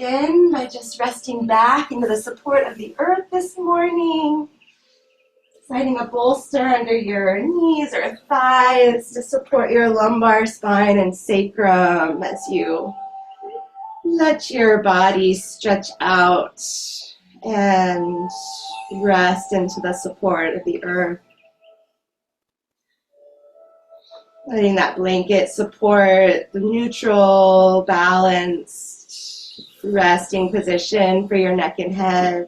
begin by just resting back into the support of the earth this morning. Sliding a bolster under your knees or thighs to support your lumbar spine and sacrum as you let your body stretch out and rest into the support of the earth. Letting that blanket support the neutral, balanced, resting position for your neck and head.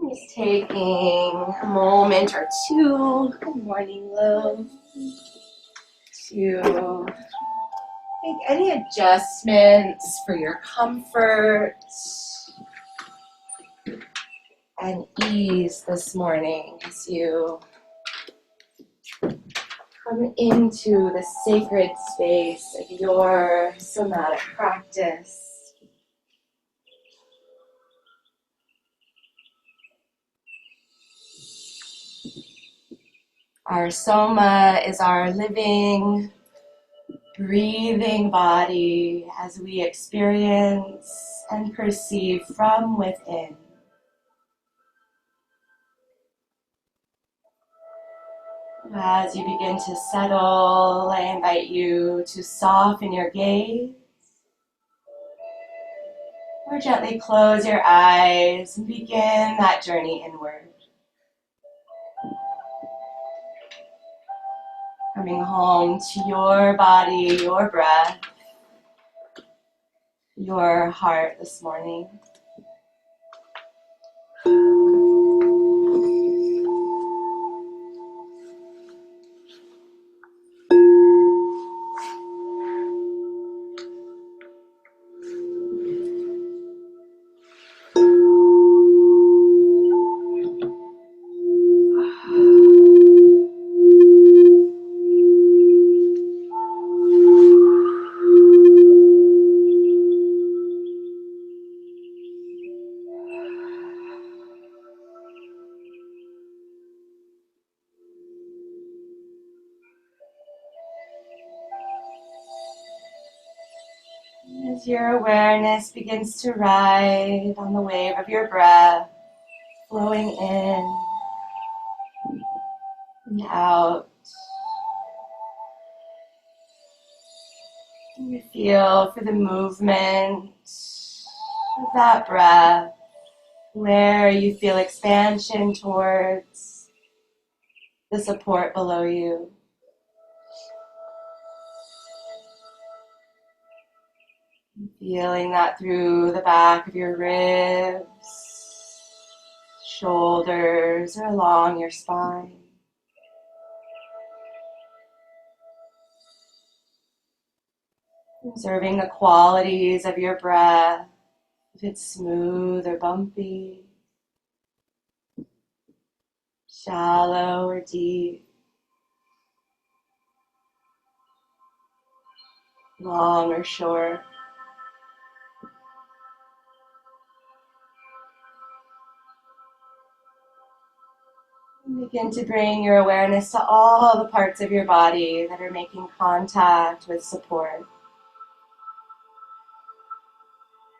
Just taking a moment or two, good morning, love, to make any adjustments for your comfort and ease this morning as you come into the sacred space of your somatic practice. Our soma is our living, breathing body as we experience and perceive from within. As you begin to settle, I invite you to soften your gaze or gently close your eyes and begin that journey inward. Coming home to your body, your breath, your heart this morning. As your awareness begins to ride on the wave of your breath, flowing in and out, you feel for the movement of that breath, where you feel expansion towards the support below you. Feeling that through the back of your ribs, shoulders, or along your spine. Observing the qualities of your breath, if it's smooth or bumpy, shallow or deep, long or short. Begin to bring your awareness to all the parts of your body that are making contact with support.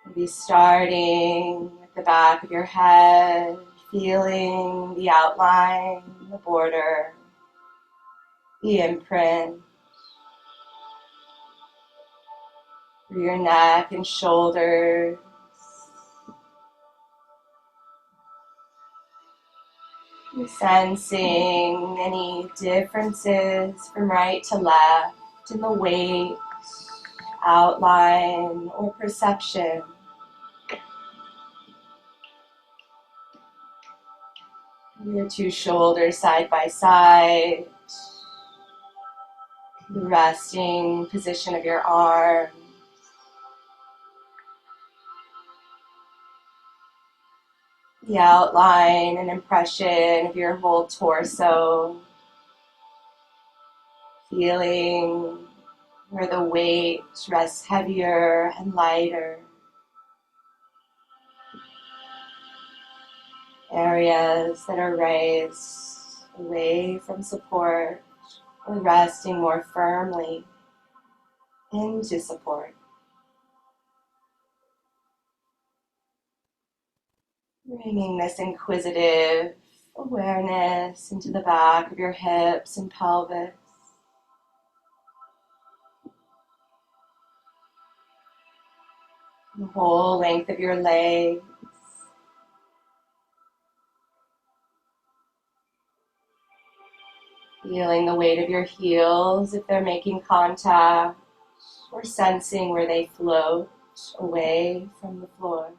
Maybe starting at the back of your head, feeling the outline, the border, the imprint through your neck and shoulders. Sensing any differences from right to left in the weight, outline, or perception. Your two shoulders side by side, the resting position of your arms. The outline and impression of your whole torso, feeling where the weight rests heavier and lighter. Areas that are raised away from support or resting more firmly. into support. Bringing this inquisitive awareness into the back of your hips and pelvis. The whole length of your legs. Feeling the weight of your heels if they're making contact, or sensing where they float away from the floor.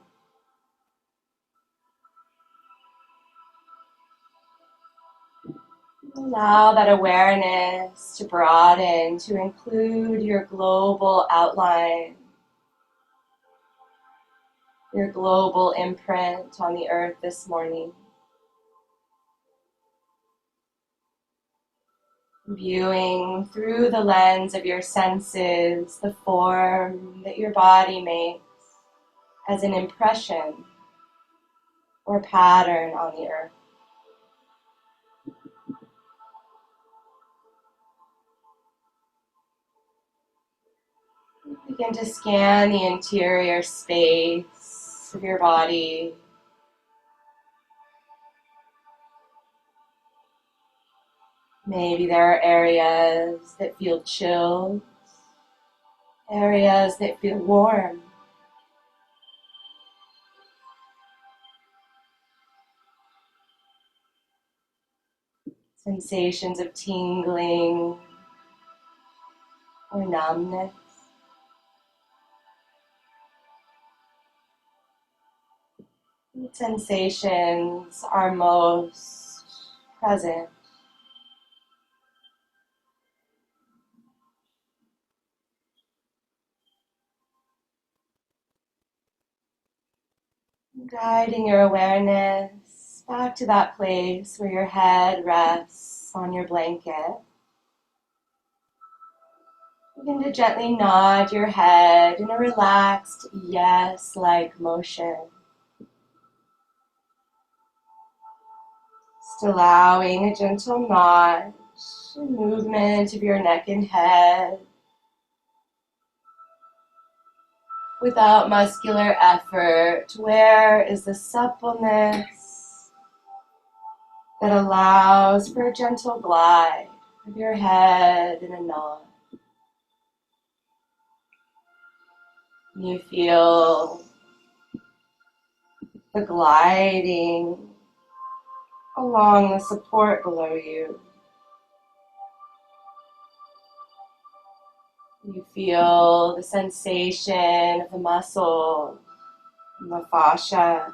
Allow that awareness to broaden, to include your global outline, your global imprint on the earth this morning. Viewing through the lens of your senses the form that your body makes as an impression or pattern on the earth. Begin to scan the interior space of your body. Maybe there are areas that feel chilled, areas that feel warm. Sensations of tingling or numbness. What sensations are most present? Guiding your awareness back to that place where your head rests on your blanket. Begin to gently nod your head in a relaxed yes-like motion. Just allowing a gentle nod, movement of your neck and head without muscular effort. Where is the suppleness that allows for a gentle glide of your head in a nod? You feel the gliding along the support below you. You feel the sensation of the muscle and the fascia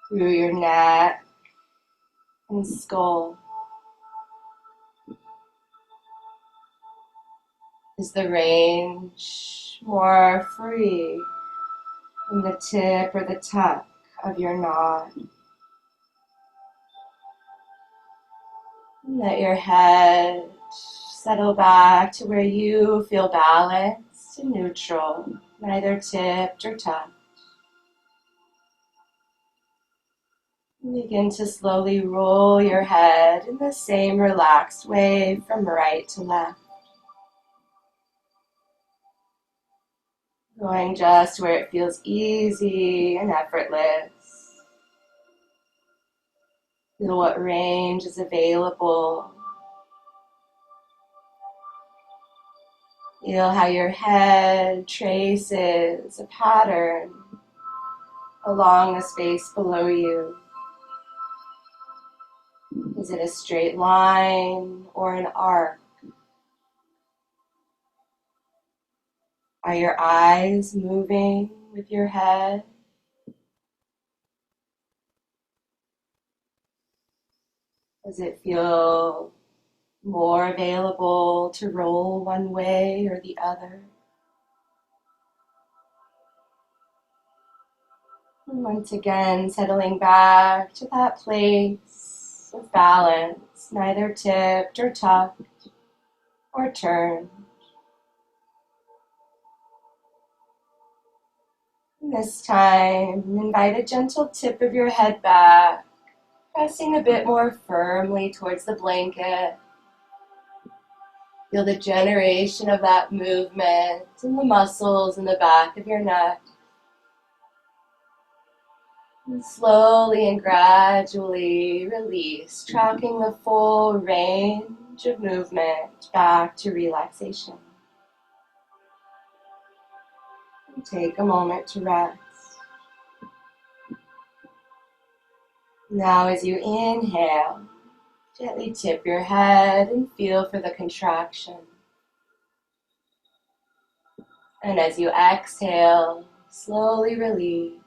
through your neck and skull. Is the range more free from the tip or the tuck of your nod? Let your head settle back to where you feel balanced and neutral, neither tipped or tucked. Begin to slowly roll your head in the same relaxed way from right to left. Going just where it feels easy and effortless. Feel what range is available. Feel how your head traces a pattern along the space below you. Is it a straight line or an arc? Are your eyes moving with your head? Does it feel more available to roll one way or the other? And once again, settling back to that place of balance, neither tipped or tucked or turned. And this time, invite a gentle tip of your head back, pressing a bit more firmly towards the blanket. Feel the generation of that movement in the muscles in the back of your neck. And slowly and gradually release, tracking the full range of movement back to relaxation. And take a moment to rest. Now as you inhale, gently tip your head and feel for the contraction. And as you exhale, slowly release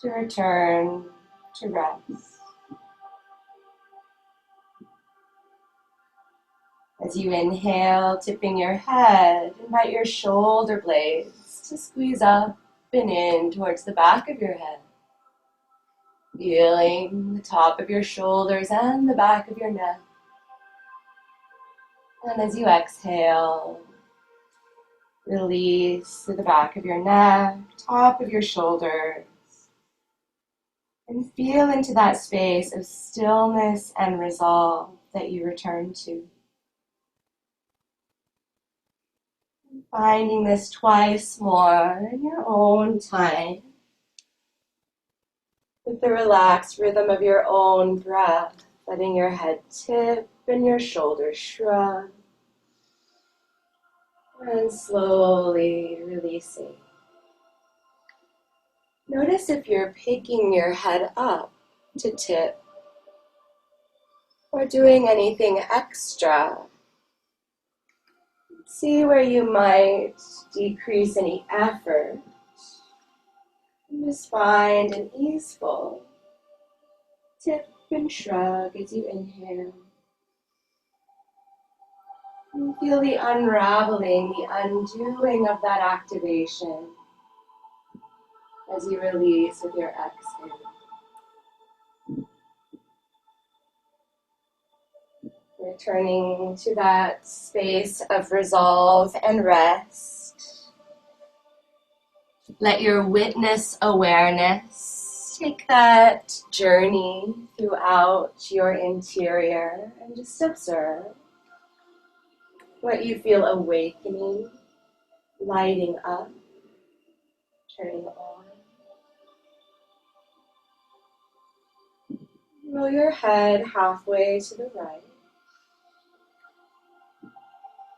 to return to rest. As you inhale, tipping your head, invite your shoulder blades to squeeze up and in towards the back of your head. Feeling the top of your shoulders and the back of your neck. And as you exhale, release to the back of your neck, top of your shoulders, and feel into that space of stillness and resolve that you return to. Finding this twice more in your own time, with the relaxed rhythm of your own breath, letting your head tip and your shoulders shrug, and slowly releasing. Notice if you're picking your head up to tip or doing anything extra. See where you might decrease any effort. And just find an easeful tip and shrug as you inhale. And feel the unraveling, the undoing of that activation as you release with your exhale. Returning to that space of resolve and rest. Let your witness awareness take that journey throughout your interior and just observe what you feel awakening, lighting up, turning on. Roll your head halfway to the right.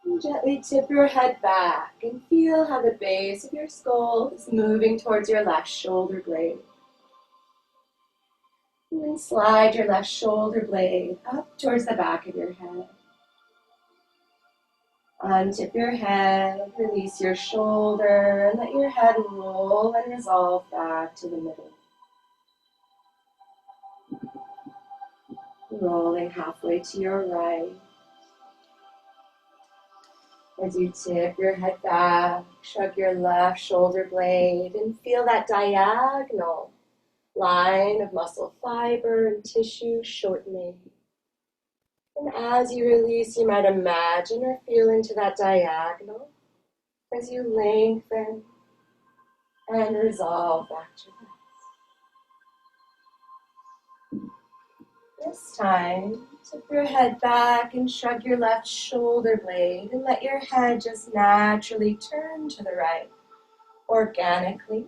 And gently tip your head back and feel how the base of your skull is moving towards your left shoulder blade. And then slide your left shoulder blade up towards the back of your head. Untip your head, release your shoulder, and let your head roll and resolve back to the middle. Rolling halfway to your right. As you tip your head back, shrug your left shoulder blade, and feel that diagonal line of muscle fiber and tissue shortening. And as you release, you might imagine or feel into that diagonal as you lengthen and resolve back to rest. This time, tip your head back and shrug your left shoulder blade and let your head just naturally turn to the right, organically.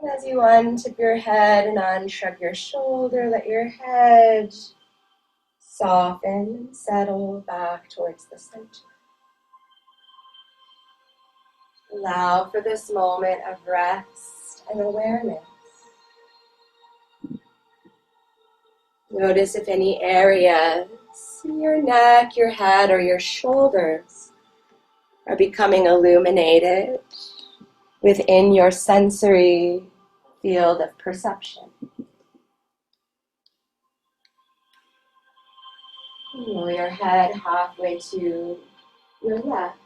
And as you untip your head and unshrug your shoulder, let your head soften and settle back towards the center. Allow for this moment of rest and awareness. Notice if any areas in your neck, your head, or your shoulders are becoming illuminated within your sensory field of perception. Roll your head halfway to your left.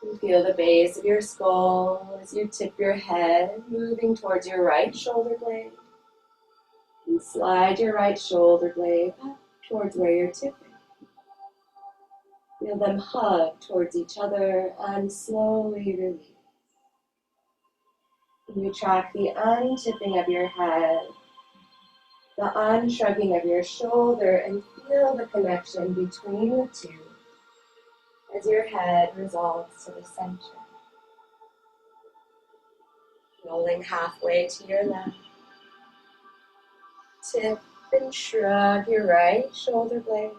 You feel the base of your skull as you tip your head, moving towards your right shoulder blade. And slide your right shoulder blade up towards where you're tipping. Feel them hug towards each other and slowly release. You track the untipping of your head the unshrugging of your shoulder, and feel the connection between the two as your head resolves to the center. Rolling halfway to your left. Tip and shrug your right shoulder blade.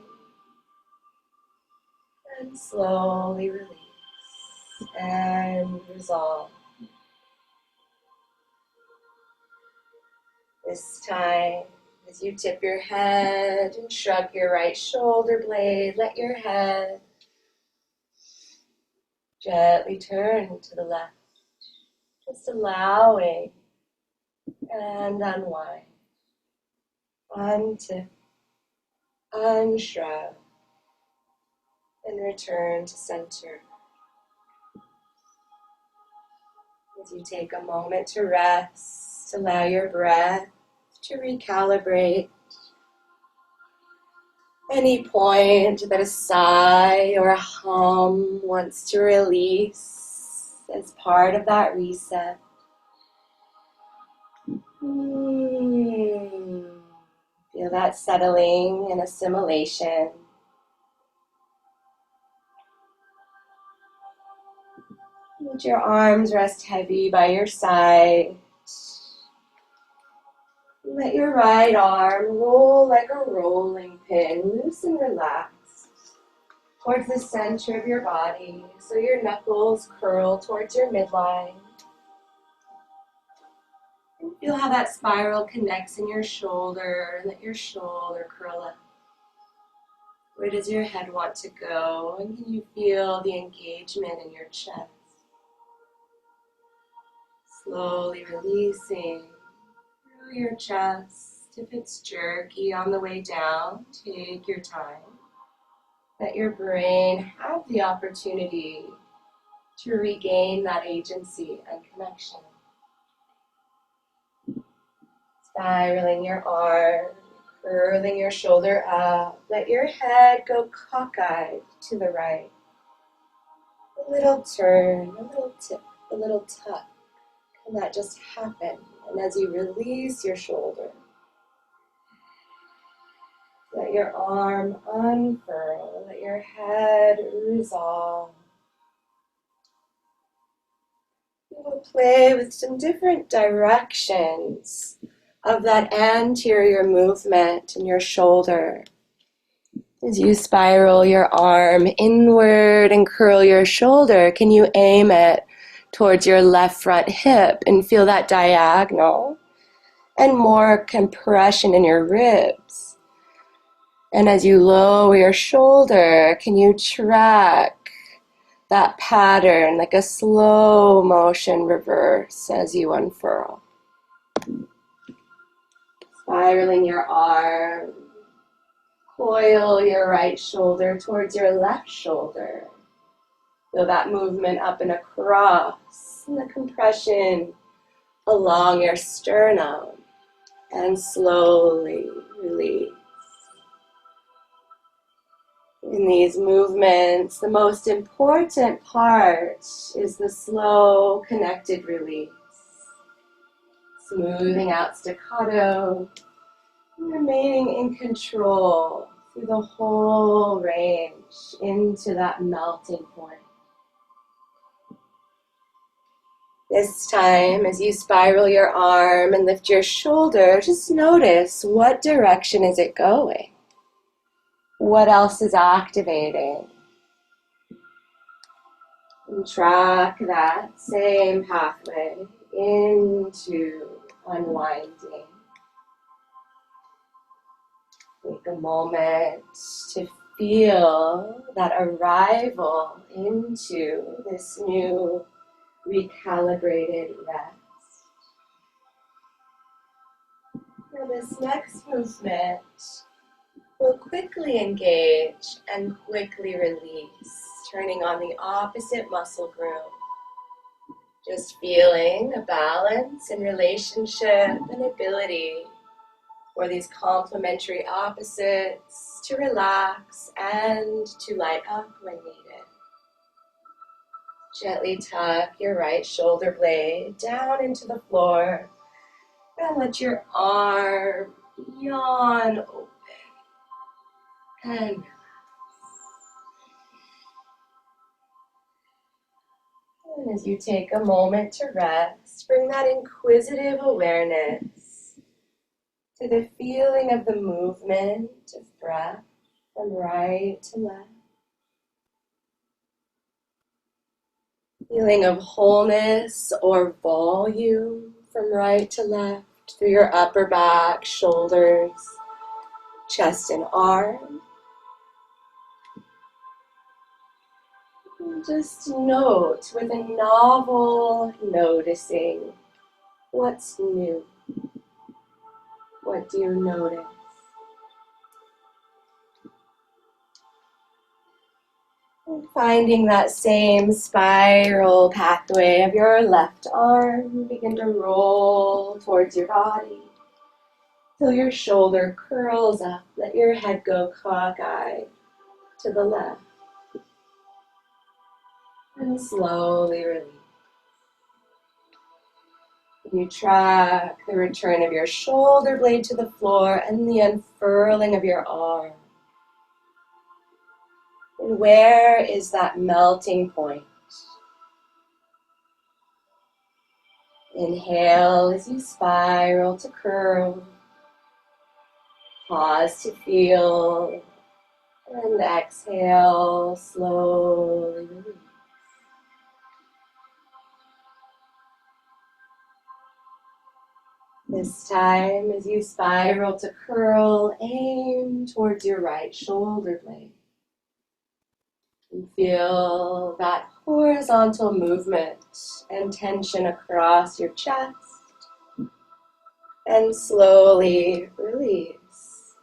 And slowly release and resolve. This time, as you tip your head and shrug your right shoulder blade, let your head gently turn to the left, just allowing and unwind. Untip, unshrug, and return to center. As you take a moment to rest, allow your breath to recalibrate. Any point that a sigh or a hum wants to release as part of that reset. Feel that settling and assimilation. Let your arms rest heavy by your side. Let your right arm roll like a rolling pin, loose and relaxed, towards the center of your body, so your knuckles curl towards your midline. And feel how that spiral connects in your shoulder, and let your shoulder curl up. Where does your head want to go? And can you feel the engagement in your chest? Slowly releasing through your chest. If it's jerky on the way down, take your time. Let your brain have the opportunity to regain that agency and connection. Spiraling your arm, curling your shoulder up. Let your head go cockeyed to the right. A little turn, a little tip, a little tuck. Can that just happen? And as you release your shoulder, let your arm unfurl, let your head resolve. We'll play with some different directions of that anterior movement in your shoulder. As you spiral your arm inward and curl your shoulder, can you aim it towards your left front hip and feel that diagonal and more compression in your ribs? And as you lower your shoulder, can you track that pattern like a slow motion reverse as you unfurl? Spiraling your arm, coil your right shoulder towards your left shoulder. Feel that movement up and across, and the compression along your sternum, and slowly release. In these movements, the most important part is the slow, connected release. Smoothing out staccato, and remaining in control through the whole range into that melting point. This time, as you spiral your arm and lift your shoulder, just notice what direction is it going? What else is activating? And track that same pathway into unwinding. Take a moment to feel that arrival into this new recalibrated rest. Now this next movement will quickly engage and quickly release, turning on the opposite muscle group. Just feeling a balance in relationship and ability for these complementary opposites to relax and to light up when needed. Gently tuck your right shoulder blade down into the floor and let your arm Yawn open and as you take a moment to rest, bring that inquisitive awareness to the feeling of the movement of breath from right to left. Feeling of wholeness or volume from right to left through your upper back, shoulders, chest and arm. And just note with a novel noticing what's new. What do you notice? And finding that same spiral pathway of your left arm, begin to roll towards your body till your shoulder curls up. Let your head go cockeyed to the left. And slowly release. You track the return of your shoulder blade to the floor and the unfurling of your arm. And where is that melting point? Inhale as you spiral to curl. Pause to feel. And exhale, slowly release. This time, as you spiral to curl, aim towards your right shoulder blade. And feel that horizontal movement and tension across your chest. And slowly release.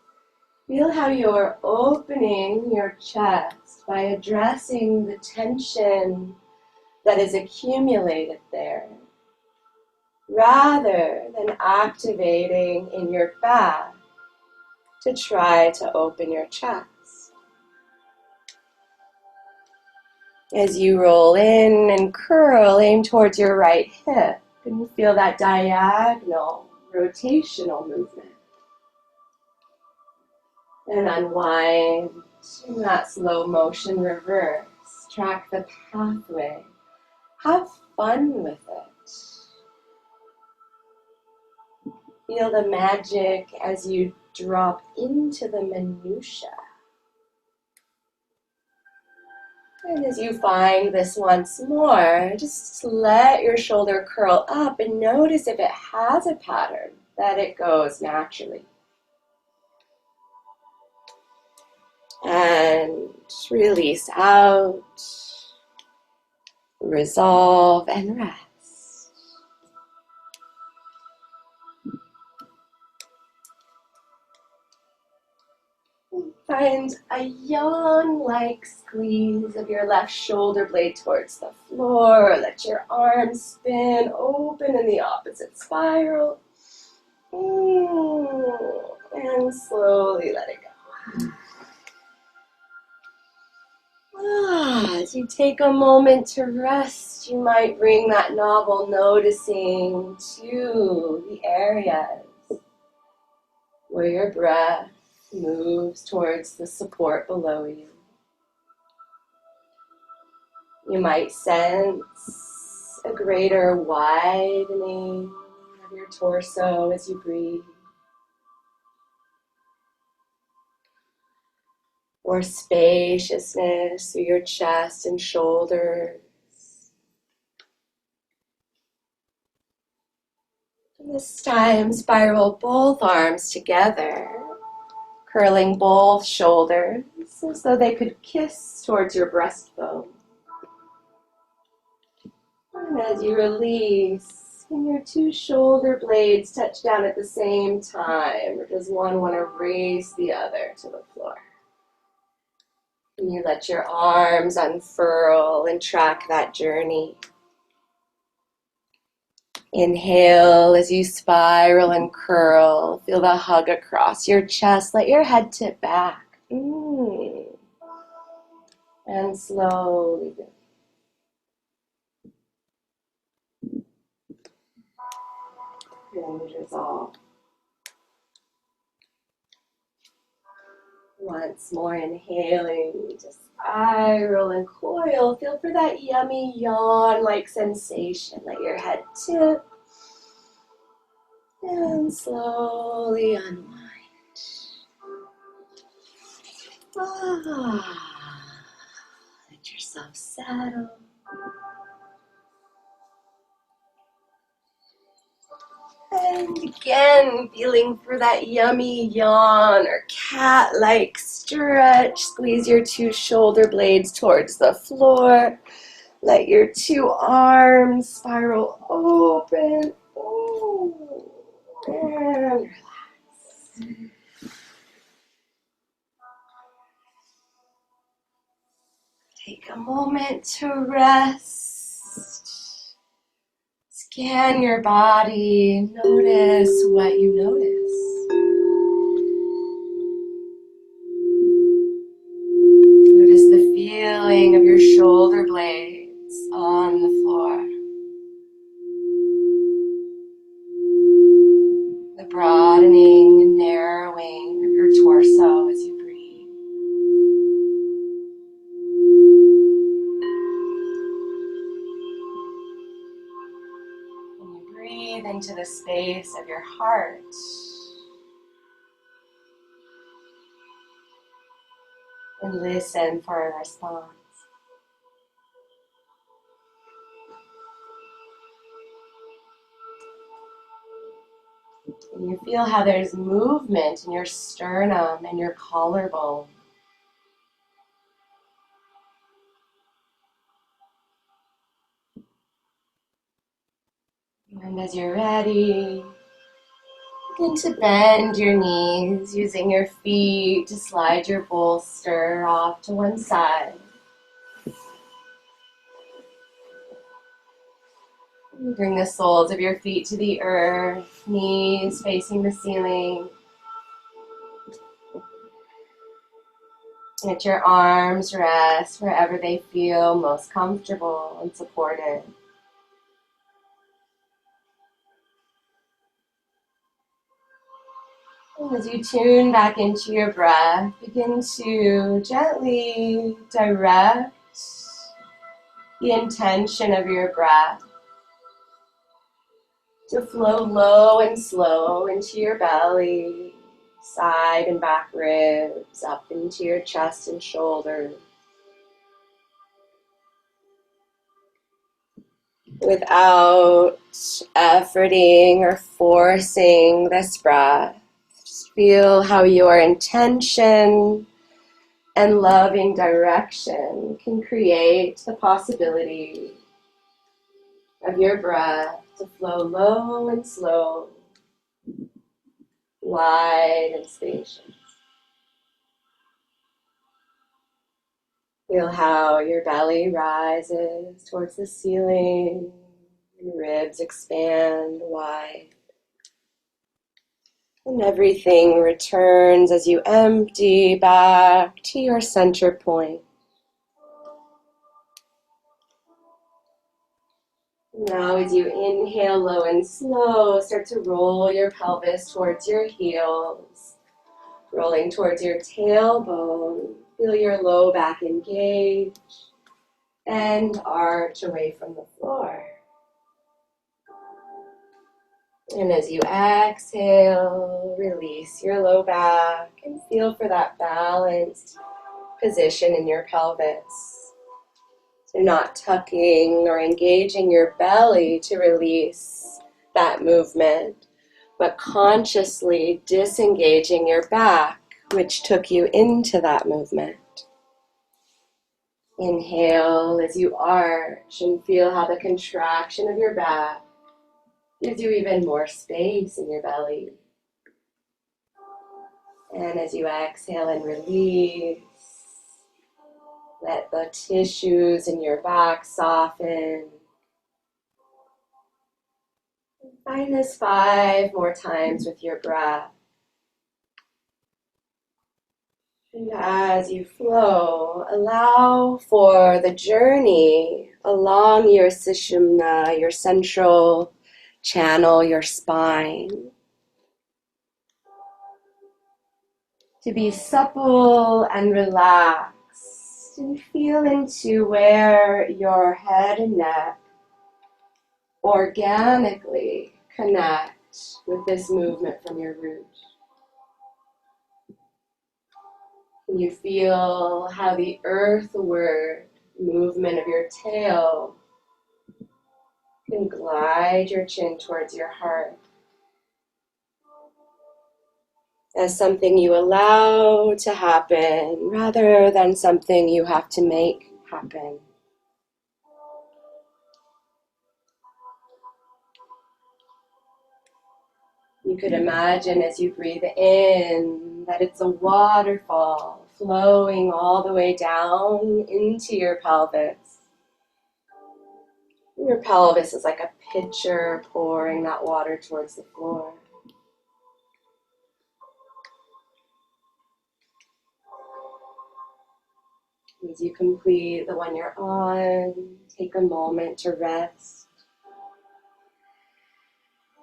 Feel how you're opening your chest by addressing the tension that is accumulated there, rather than activating in your back to try to open your chest. As you roll in and curl, aim towards your right hip, and you feel that diagonal rotational movement. And unwind in that slow motion reverse. Track the pathway. Have fun with it. Feel the magic as you drop into the minutia. And as you find this once more, just let your shoulder curl up and notice if it has a pattern that it goes naturally. And release out, resolve, and rest. Find a yawn-like squeeze of your left shoulder blade towards the floor. Let your arms spin open in the opposite spiral. And slowly let it go. As you take a moment to rest, you might bring that novel noticing to the areas where your breath moves towards the support below you. You might sense a greater widening of your torso as you breathe, or spaciousness through your chest and shoulders. And this time, spiral both arms together, curling both shoulders as though they could kiss towards your breastbone. And as you release, can your two shoulder blades touch down at the same time, or does one want to raise the other to the floor? And you let your arms unfurl and track that journey. Inhale as you spiral and curl. Feel the hug across your chest. Let your head tip back. And slowly release. And resolve. Once more, inhaling to spiral and coil. Feel for that yummy yawn-like sensation. Let your head tip and slowly unwind. Let yourself settle. And again, feeling for that yummy yawn or cat-like stretch. Squeeze your two shoulder blades towards the floor. Let your two arms spiral open. Ooh. And relax. Take a moment to rest. Scan your body. Notice what you notice. Notice the feeling of your shoulder blades on the floor. The broadening and narrowing of your torso as you breathe. And you breathe into the space of your heart. And listen for a response. And you feel how there's movement in your sternum and your collarbone. And as you're ready, begin to bend your knees, using your feet to slide your bolster off to one side. Bring the soles of your feet to the earth, knees facing the ceiling. Let your arms rest wherever they feel most comfortable and supported. And as you tune back into your breath, begin to gently direct the intention of your breath to flow low and slow into your belly, side and back ribs, up into your chest and shoulders. Without efforting or forcing this breath, just feel how your intention and loving direction can create the possibility of your breath to flow low and slow, wide and spacious. Feel how your belly rises towards the ceiling and ribs expand wide. And everything returns as you empty back to your center point. Now as you inhale low and slow, start to roll your pelvis towards your heels, rolling towards your tailbone. Feel your low back engage and arch away from the floor. And as you exhale, release your low back and feel for that balanced position in your pelvis. So not tucking or engaging your belly to release that movement, but consciously disengaging your back, which took you into that movement. Inhale as you arch and feel how the contraction of your back gives you even more space in your belly. And as you exhale and release, let the tissues in your back soften. Find this 5 more times with your breath. And as you flow, allow for the journey along your sushumna, your central channel, your spine, to be supple and relaxed, and feel into where your head and neck organically connect with this movement from your root. Can you feel how the earthward movement of your tail can glide your chin towards your heart as something you allow to happen rather than something you have to make happen? You could imagine as you breathe in that it's a waterfall flowing all the way down into your pelvis. Your pelvis is like a pitcher pouring that water towards the floor. As you complete the one you're on, take a moment to rest.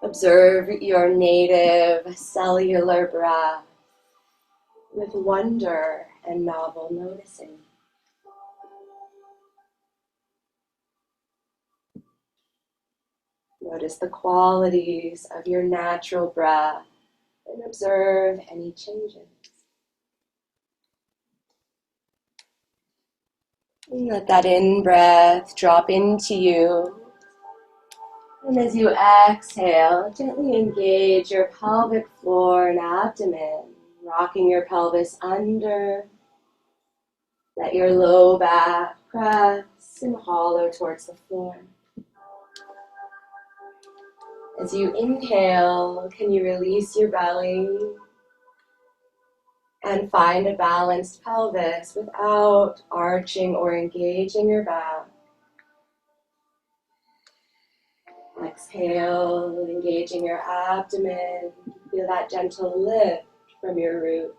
Observe your native cellular breath with wonder and novel noticing. Notice the qualities of your natural breath and observe any changes. And let that in-breath drop into you. And as you exhale, gently engage your pelvic floor and abdomen, rocking your pelvis under. Let your low back press and hollow towards the floor. As you inhale, can you release your belly and find a balanced pelvis without arching or engaging your back? Exhale, engaging your abdomen. Feel that gentle lift from your root.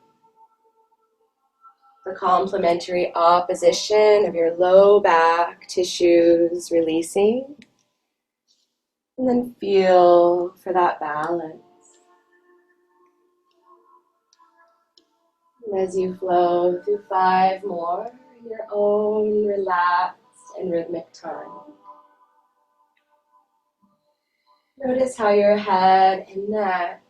The complementary opposition of your low back tissues releasing. And then feel for that balance. And as you flow through 5 more, your own relaxed and rhythmic time. Notice how your head and neck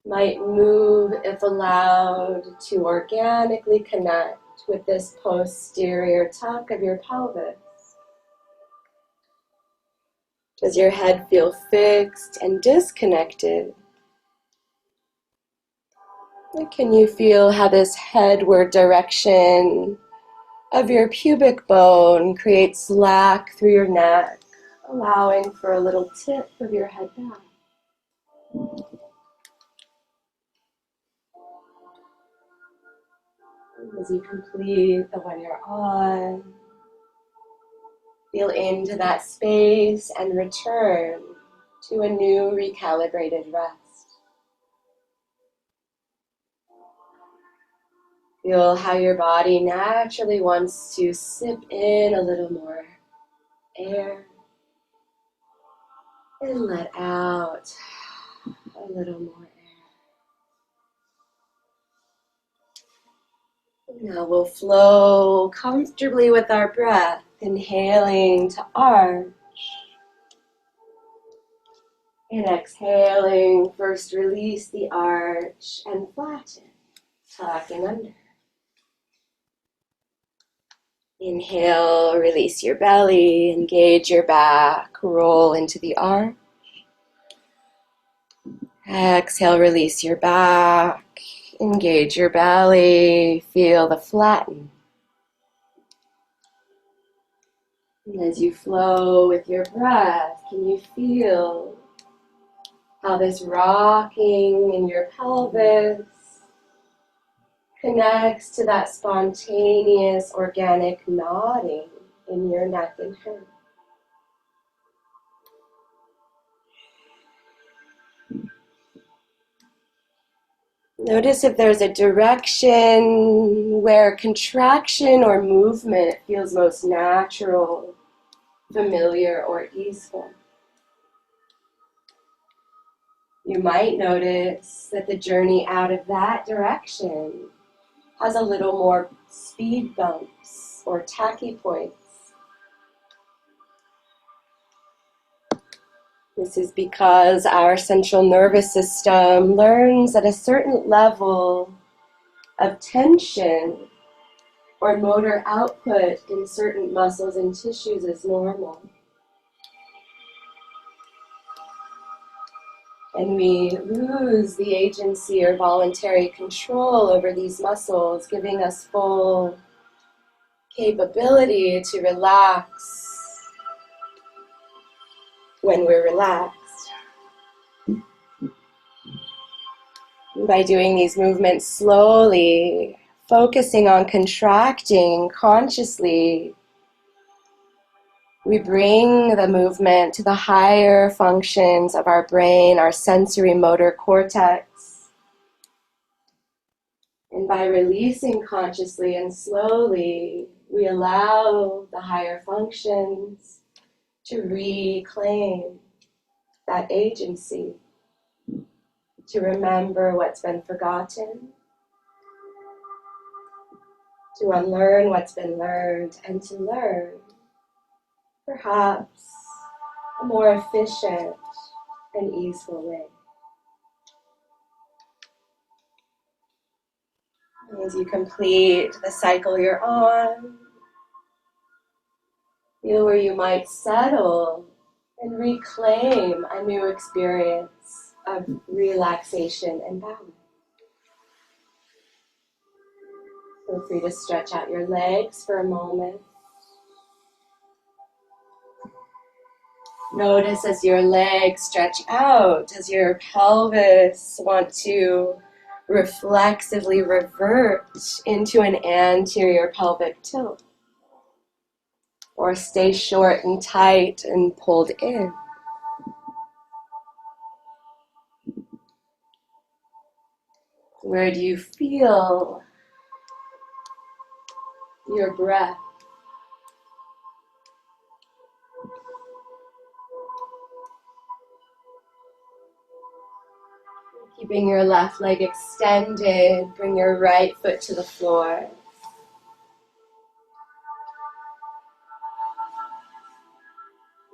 might move if allowed to organically connect with this posterior tuck of your pelvis. Does your head feel fixed and disconnected? And can you feel how this headward direction of your pubic bone creates slack through your neck, allowing for a little tip of your head back? As you complete the one you're on, feel into that space and return to a new recalibrated rest. Feel how your body naturally wants to sip in a little more air and let out a little more air. Now we'll flow comfortably with our breath, inhaling to arch and exhaling. First release the arch and flatten, tucking under. Inhale, release your belly, engage your back, roll into the arch. Exhale, release your back, engage your belly, feel the flatten. And as you flow with your breath, can you feel how this rocking in your pelvis connects to that spontaneous organic nodding in your neck and head? Notice if there's a direction where contraction or movement feels most natural, familiar, or easeful. You might notice that the journey out of that direction has a little more speed bumps or tacky points. This is because our central nervous system learns that a certain level of tension or motor output in certain muscles and tissues is normal. And we lose the agency or voluntary control over these muscles, giving us full capability to relax when we're relaxed. And by doing these movements slowly, focusing on contracting consciously, we bring the movement to the higher functions of our brain, our sensory motor cortex. And by releasing consciously and slowly, we allow the higher functions to reclaim that agency, to remember what's been forgotten, to unlearn what's been learned, and to learn perhaps a more efficient and easeful way. As you complete the cycle you're on, feel where you might settle and reclaim a new experience of relaxation and balance. Feel free to stretch out your legs for a moment. Notice as your legs stretch out, as your pelvis want to reflexively revert into an anterior pelvic tilt, or stay short and tight and pulled in. Where do you feel your breath? Keeping your left leg extended, bring your right foot to the floor.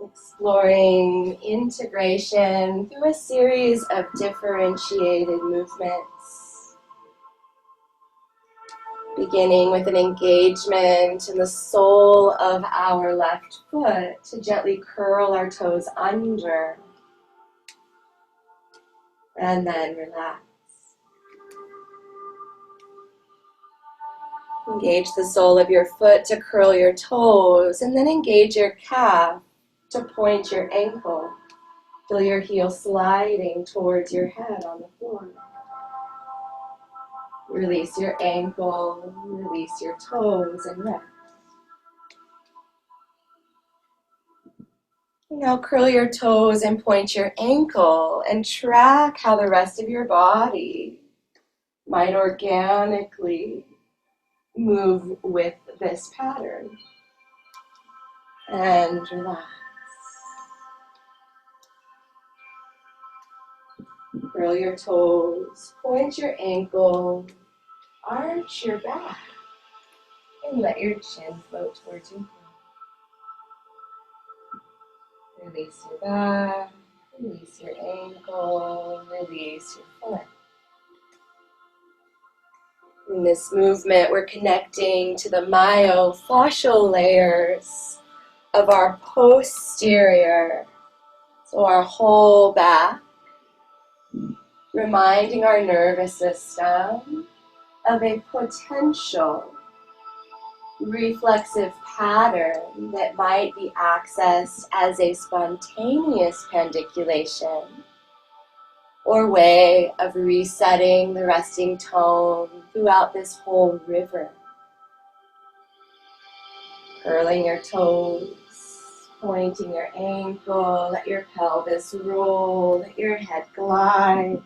Exploring integration through a series of differentiated movements. Beginning with an engagement in the sole of our left foot to gently curl our toes under and then relax. Engage the sole of your foot to curl your toes, and then engage your calf to point your ankle. Feel your heel sliding towards your head on the floor. Release your ankle, release your toes, and rest. Now curl your toes and point your ankle, and track how the rest of your body might organically move with this pattern. And relax. Curl your toes, point your ankle, arch your back, and let your chin float towards your front. Release your back, release your ankle, release your foot. In this movement, we're connecting to the myofascial layers of our posterior, so our whole back, reminding our nervous system of a potential reflexive pattern that might be accessed as a spontaneous pandiculation or way of resetting the resting tone throughout this whole river. Curling your toes, pointing your ankle, let your pelvis roll, let your head glide.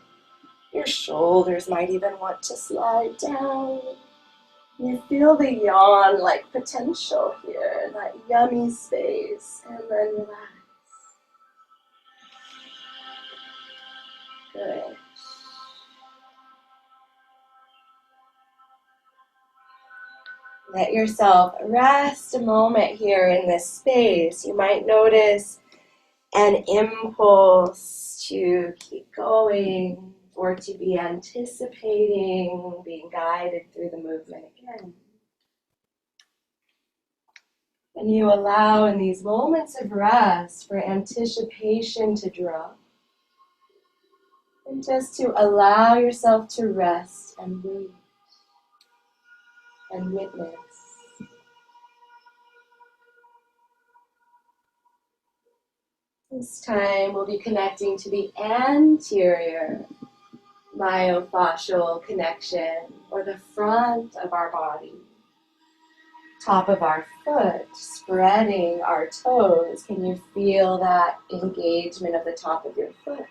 Your shoulders might even want to slide down. You feel the yawn-like potential here, that yummy space, and then relax. Good. Let yourself rest a moment here in this space. You might notice an impulse to keep going or to be anticipating being guided through the movement again. And you allow in these moments of rest for anticipation to drop. And just to allow yourself to rest and wait and witness. This time we'll be connecting to the anterior myofascial connection, or the front of our body. Top of our foot, spreading our toes. Can you feel that engagement of the top of your foot?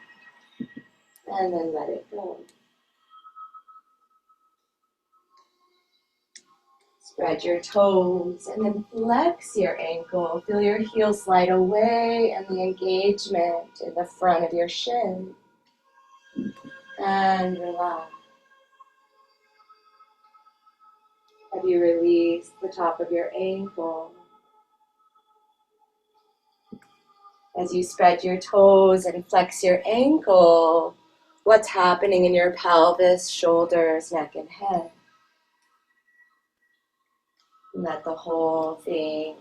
And then let it go. Spread your toes and then flex your ankle. Feel your heel slide away and the engagement in the front of your shin. And relax. Have you released the top of your ankle? As you spread your toes and flex your ankle, what's happening in your pelvis, shoulders, neck, and head? Let the whole thing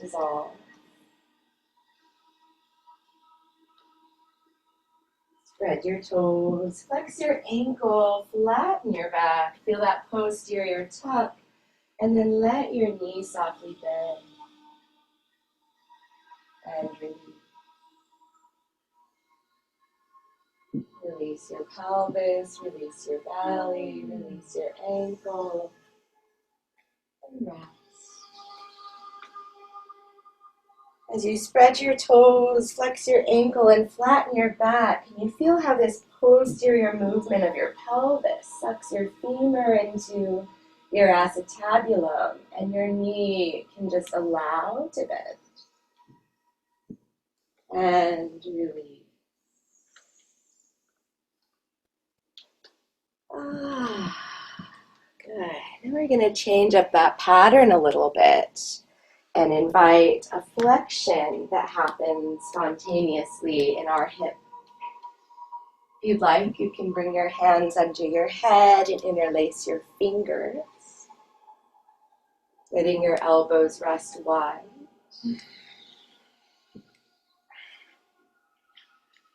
dissolve. Spread your toes, flex your ankle, flatten your back. Feel that posterior tuck, and then let your knee softly bend. And release. Release your pelvis, release your belly, release your ankle, and rest. As you spread your toes, flex your ankle, and flatten your back, can you feel how this posterior movement of your pelvis sucks your femur into your acetabulum, and your knee can just allow to bend. And release. Good. Now we're going to change up that pattern a little bit and invite a flexion that happens spontaneously in our hip. If you'd like, you can bring your hands under your head and interlace your fingers, letting your elbows rest wide.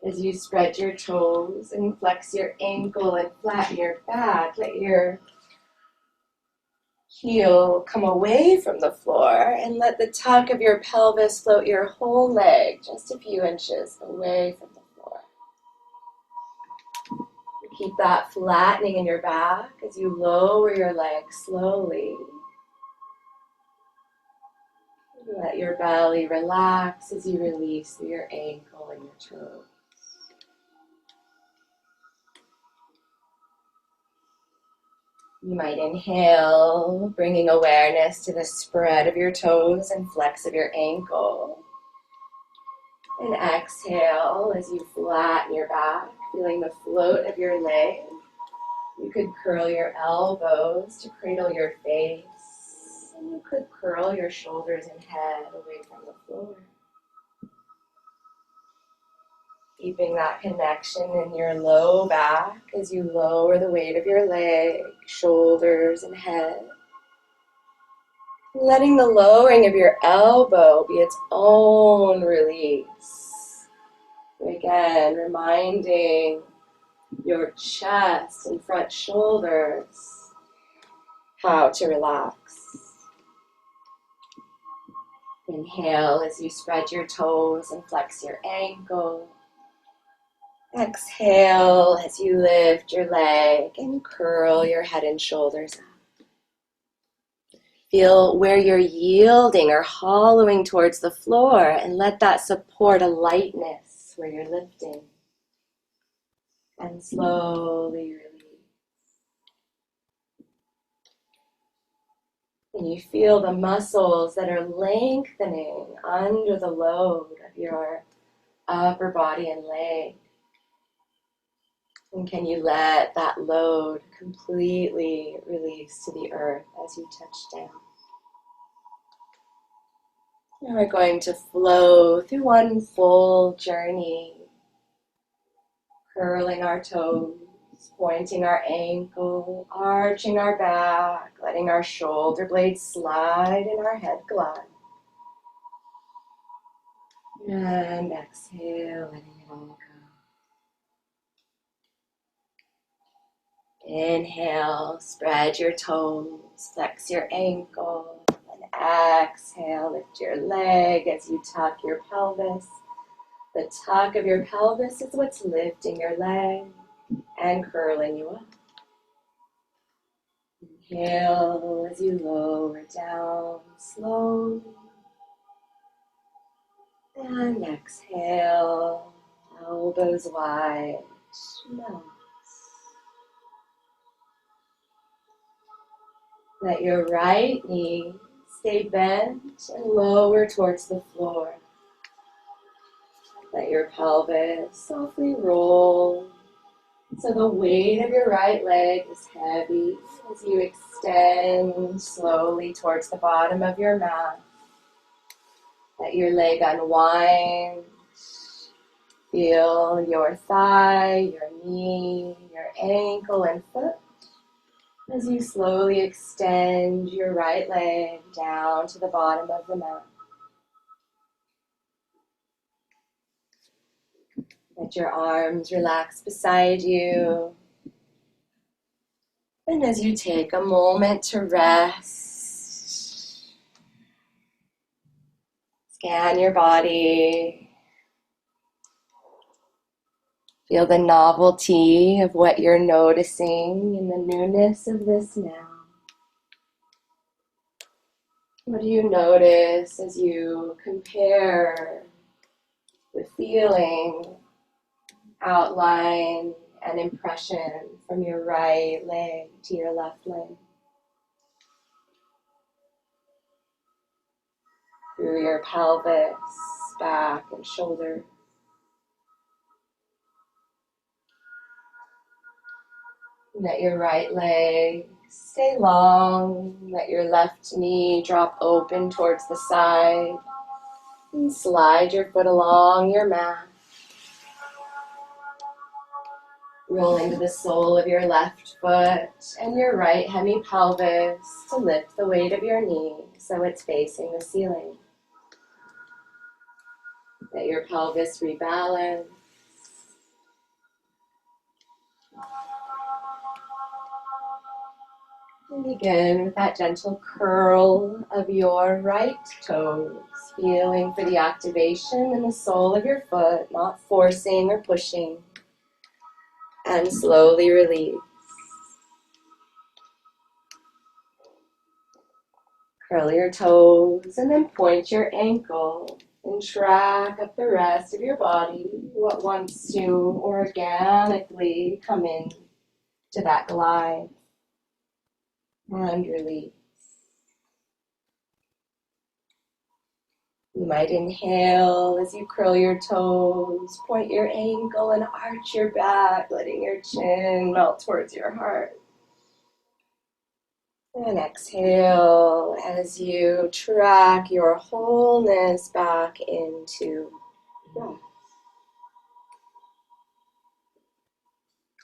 As you spread your toes and flex your ankle and flatten your back, let your heel come away from the floor and let the tuck of your pelvis float your whole leg just a few inches away from the floor. Keep that flattening in your back as you lower your leg slowly. Let your belly relax as you release through your ankle and your toes. You might inhale, bringing awareness to the spread of your toes and flex of your ankle. And exhale as you flatten your back, feeling the float of your leg. You could curl your elbows to cradle your face. And you could curl your shoulders and head away from the floor. Keeping that connection in your low back as you lower the weight of your leg, shoulders, and head. Letting the lowering of your elbow be its own release. Again, reminding your chest and front shoulders how to relax. Inhale as you spread your toes and flex your ankle. Exhale as you lift your leg and curl your head and shoulders up. Feel where you're yielding or hollowing towards the floor, and let that support a lightness where you're lifting. And slowly release. And you feel the muscles that are lengthening under the load of your upper body and leg. And can you let that load completely release to the earth as you touch down? And we're going to flow through one full journey, curling our toes, pointing our ankle, arching our back, letting our shoulder blades slide and our head glide. And exhale, letting it all go. Inhale, spread your toes, flex your ankle, and exhale, lift your leg as you tuck your pelvis. The tuck of your pelvis is what's lifting your leg and curling you up. Inhale as you lower down slowly. And exhale, elbows wide, melt. Let your right knee stay bent and lower towards the floor. Let your pelvis softly roll so the weight of your right leg is heavy as you extend slowly towards the bottom of your mat. Let your leg unwind. Feel your thigh, your knee, your ankle and foot as you slowly extend your right leg down to the bottom of the mat. Let your arms relax beside you. And as you take a moment to rest, scan your body. Feel the novelty of what you're noticing and the newness of this now. What do you notice as you compare the feeling, outline, and impression from your right leg to your left leg? Through your pelvis, back, and shoulder. Let your right leg stay long. Let your left knee drop open towards the side. And slide your foot along your mat. Roll into the sole of your left foot and your right hemipelvis to lift the weight of your knee so it's facing the ceiling. Let your pelvis rebalance. And begin with that gentle curl of your right toes, feeling for the activation in the sole of your foot, not forcing or pushing. And slowly release. Curl your toes and then point your ankle and track up the rest of your body, what wants to organically come in to that glide. And release. You might inhale as you curl your toes, point your ankle and arch your back, letting your chin melt towards your heart. And exhale as you track your wholeness back into breath.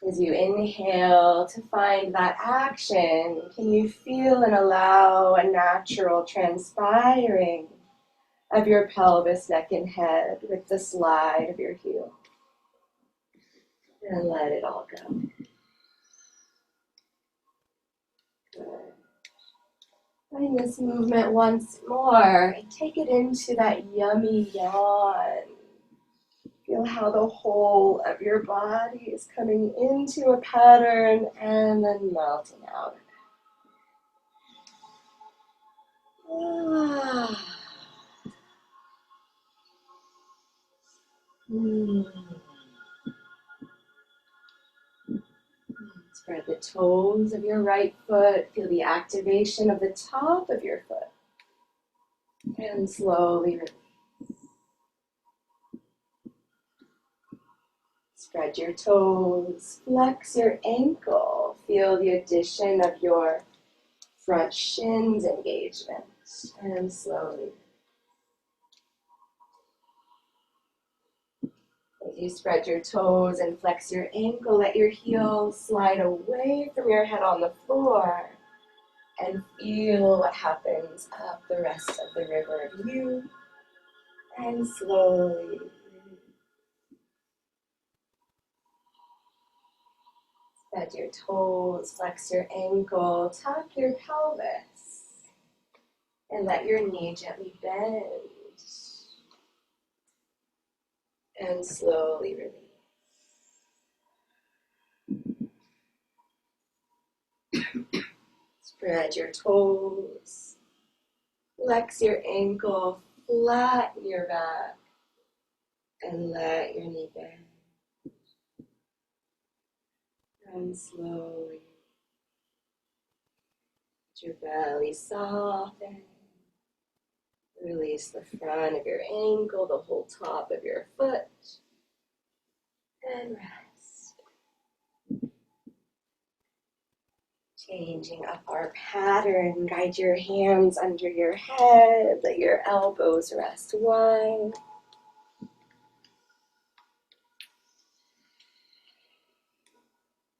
As you inhale to find that action, can you feel and allow a natural transpiring of your pelvis, neck, and head with the slide of your heel? And let it all go. Good. Find this movement once more and take it into that yummy yawn. Feel how the whole of your body is coming into a pattern and then melting out. Ah. Spread the toes of your right foot. Feel the activation of the top of your foot. And slowly release. Spread your toes, flex your ankle. Feel the addition of your front shins engagement. And slowly, as you spread your toes and flex your ankle, let your heels slide away from your head on the floor. And feel what happens up the rest of the river of you. And slowly spread your toes, flex your ankle, tuck your pelvis, and let your knee gently bend. And slowly release. Spread your toes, flex your ankle, flatten your back, and let your knee bend. And slowly let your belly soften. Release the front of your ankle, the whole top of your foot, and rest. Changing up our pattern, guide your hands under your head, let your elbows rest wide.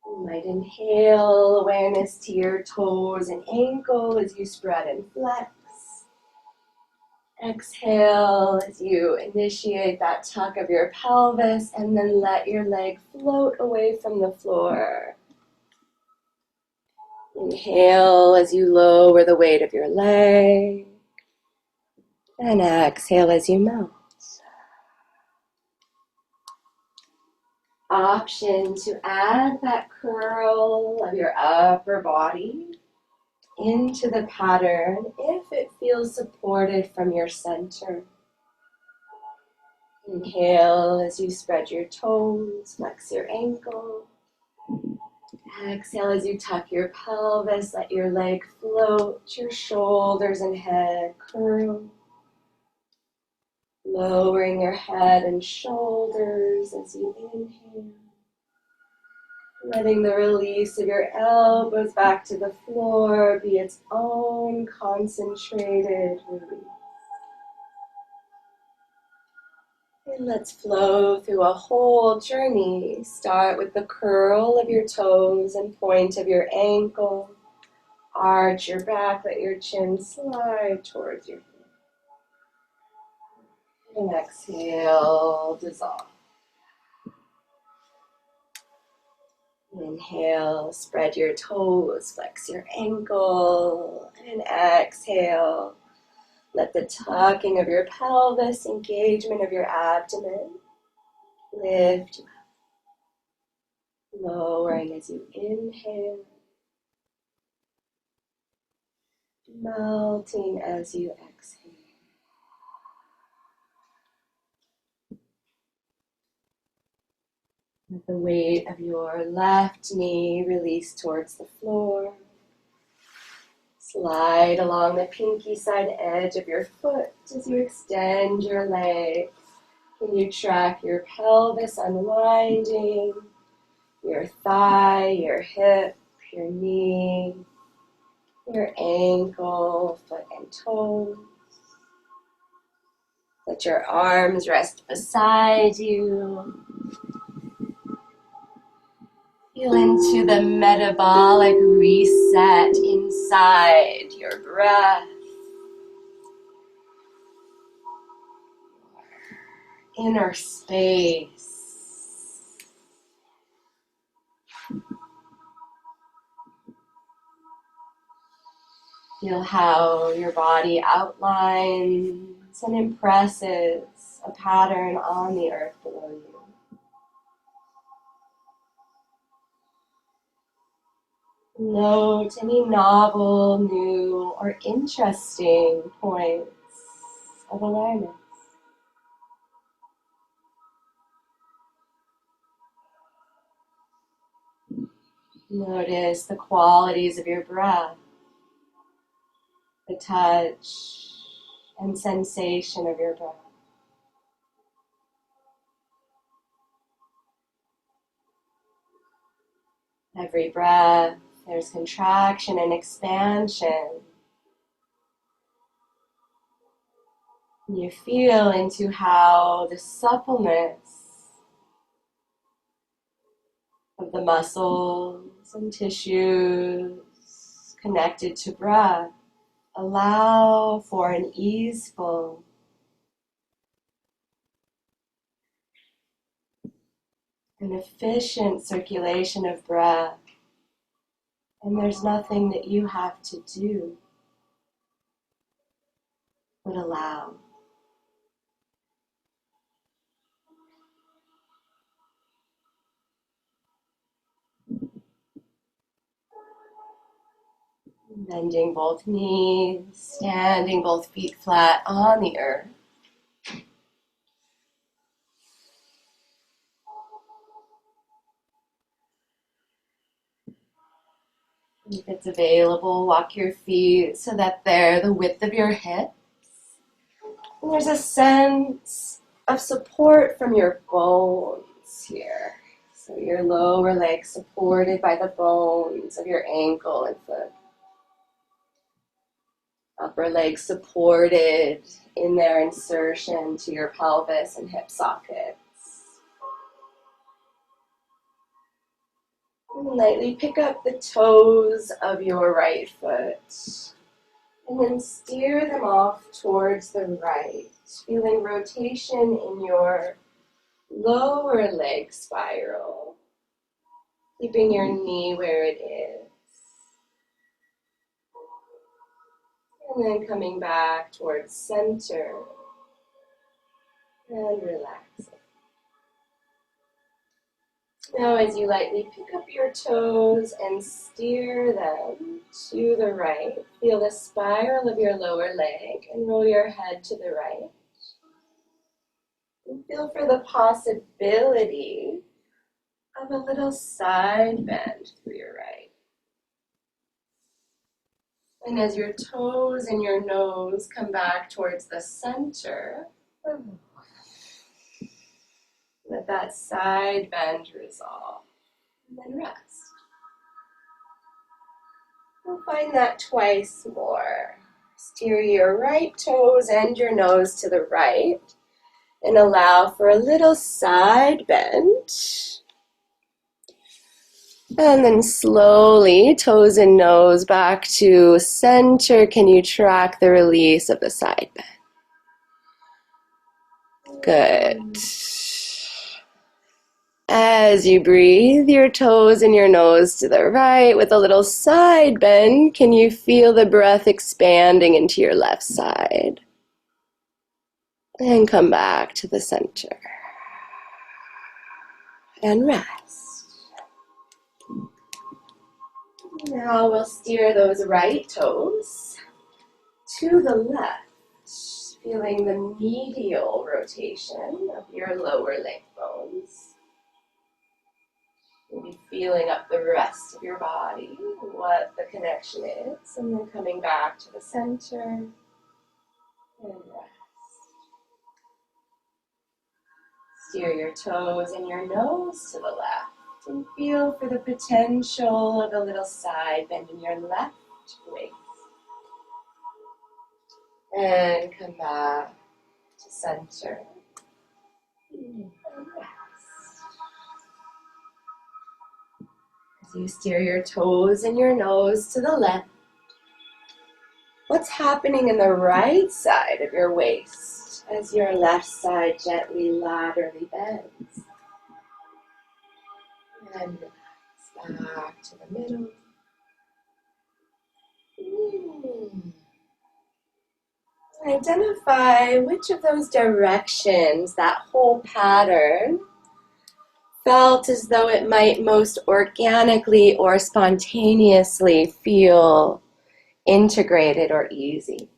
You might inhale awareness to your toes and ankle as you spread and flex. Exhale as you initiate that tuck of your pelvis, and then let your leg float away from the floor. Inhale as you lower the weight of your leg, and exhale as you melt. Option to add that curl of your upper body into the pattern if it feels supported from your center. Inhale as you spread your toes, flex your ankle. Exhale as you tuck your pelvis, let your leg float, your shoulders and head curl. Lowering your head and shoulders as you inhale. Letting the release of your elbows back to the floor be its own concentrated release. And let's flow through a whole journey. Start with the curl of your toes and point of your ankle. Arch your back, let your chin slide towards your feet. And exhale, dissolve. Inhale, spread your toes, flex your ankle, and exhale. Let the tucking of your pelvis, engagement of your abdomen, lift you up. Lowering as you inhale, melting as you exhale. Let the weight of your left knee release towards the floor. Slide along the pinky side edge of your foot as you extend your legs. Can you track your pelvis unwinding, your thigh, your hip, your knee, your ankle, foot and toes. Let your arms rest beside you. Feel into the metabolic reset inside your breath. Inner space. Feel how your body outlines and impresses a pattern on the earth below you. Note any novel, new, or interesting points of awareness. Notice the qualities of your breath, the touch and sensation of your breath. Every breath, there's contraction and expansion. You feel into how the suppleness of the muscles and tissues connected to breath allow for an easeful and efficient circulation of breath. And there's nothing that you have to do but allow. Bending both knees, standing both feet flat on the earth. If it's available, walk your feet so that they're the width of your hips. And there's a sense of support from your bones here. So your lower leg supported by the bones of your ankle and foot. Upper leg supported in their insertion to your pelvis and hip sockets. And lightly pick up the toes of your right foot. And then steer them off towards the right, feeling rotation in your lower leg spiral, keeping your knee where it is. And then coming back towards center and relaxing. Now as you lightly pick up your toes and steer them to the right, feel the spiral of your lower leg and roll your head to the right. And feel for the possibility of a little side bend through your right. And as your toes and your nose come back towards the center, let that side bend resolve. And then rest. We'll find that twice more. Steer your right toes and your nose to the right and allow for a little side bend. And then slowly, toes and nose back to center. Can you track the release of the side bend? Good. As you breathe, your toes and your nose to the right with a little side bend, can you feel the breath expanding into your left side? And come back to the center. And rest. Now we'll steer those right toes to the left, feeling the medial rotation of your lower leg bones. Maybe feeling up the rest of your body, what the connection is, and then coming back to the center and rest. Steer your toes and your nose to the left and feel for the potential of a little side bend in your left waist. And come back to center and rest. As you steer your toes and your nose to the left, what's happening in the right side of your waist as your left side gently laterally bends? And relax back to the middle. Identify which of those directions, that whole pattern, felt as though it might most organically or spontaneously feel integrated or easy.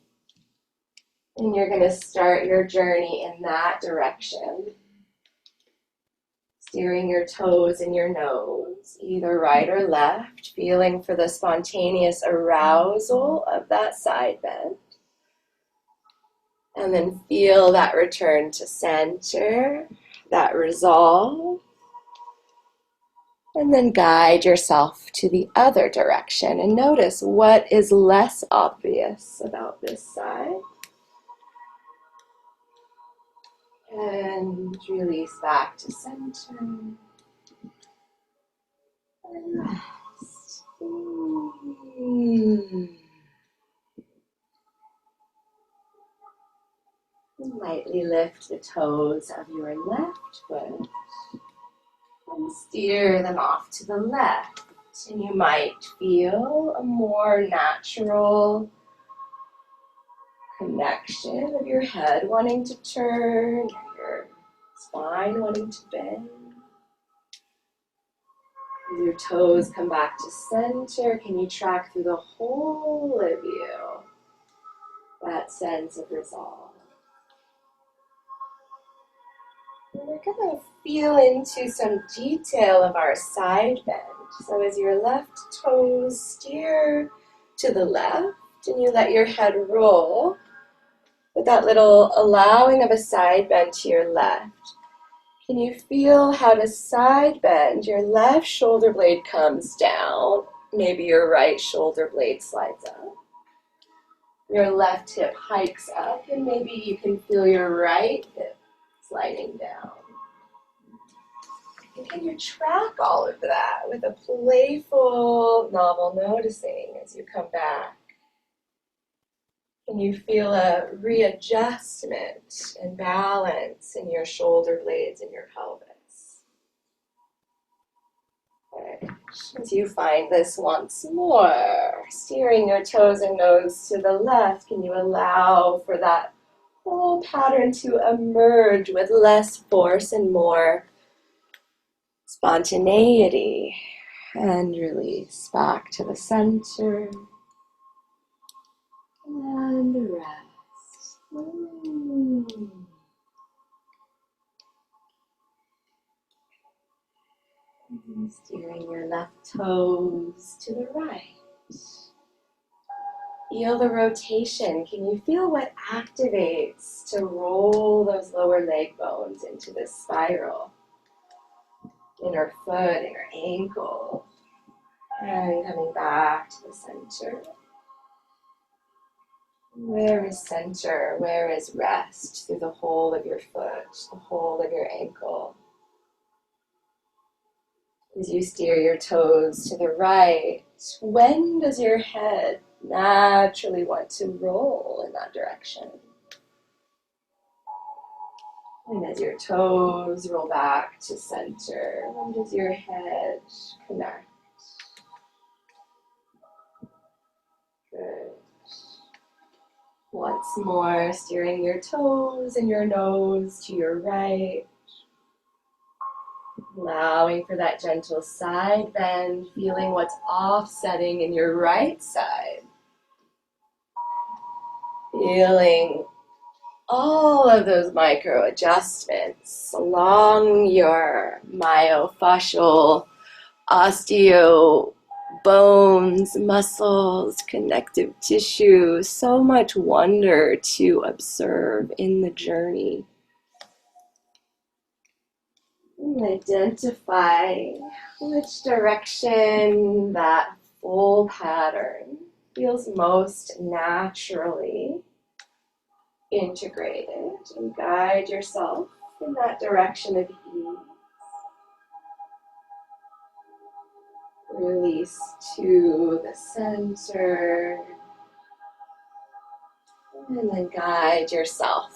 And you're going to start your journey in that direction. Steering your toes and your nose, either right or left, feeling for the spontaneous arousal of that side bend. And then feel that return to center, that resolve. And then guide yourself to the other direction and notice what is less obvious about this side. And release back to center. And rest. And lightly lift the toes of your left foot and steer them off to the left. And you might feel a more natural connection of your head wanting to turn, your spine wanting to bend. As your toes come back to center, can you track through the whole of you that sense of resolve? And we're going to feel into some detail of our side bend. So as your left toes steer to the left and you let your head roll with that little allowing of a side bend to your left, can you feel how to side bend? Your left shoulder blade comes down. Maybe your right shoulder blade slides up. Your left hip hikes up, and maybe you can feel your right hip sliding down. And can you track all of that with a playful, novel noticing as you come back? Can you feel a readjustment and balance in your shoulder blades and your pelvis? Right. As you find this once more, steering your toes and nose to the left, can you allow for that whole pattern to emerge with less force and more spontaneity? And release back to the center. And rest. And steering your left toes to the right. Feel the rotation. Can you feel what activates to roll those lower leg bones into this spiral? Inner foot, inner ankle. And coming back to the center. Where is center? Where is rest? Through the whole of your foot, the whole of your ankle. As you steer your toes to the right, when does your head naturally want to roll in that direction? And as your toes roll back to center, when does your head connect? Good. Once more, steering your toes and your nose to your right. Allowing for that gentle side bend, feeling what's offsetting in your right side. Feeling all of those micro adjustments along your myofascial, osteo, bones, muscles, connective tissue. So much wonder to observe in the journey. Identify which direction that full pattern feels most naturally integrated, and guide yourself in that direction of ease. Release to the center, and then guide yourself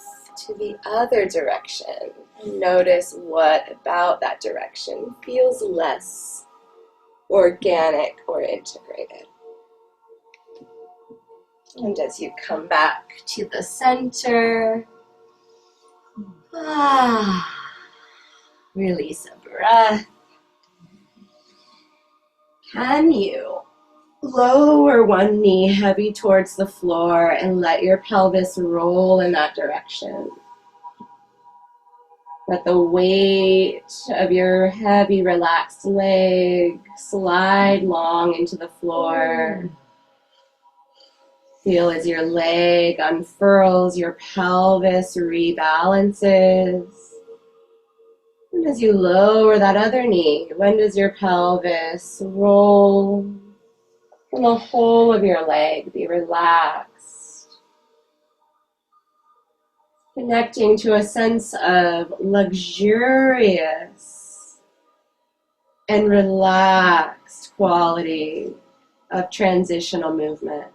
to the other direction. And notice what about that direction feels less organic or integrated. And as you come back to the center, release a breath. Can you lower one knee heavy towards the floor and let your pelvis roll in that direction? Let the weight of your heavy, relaxed leg slide long into the floor. Feel as your leg unfurls, your pelvis rebalances. And as you lower that other knee, when does your pelvis roll? And the whole of your leg be relaxed, connecting to a sense of luxurious and relaxed quality of transitional movement.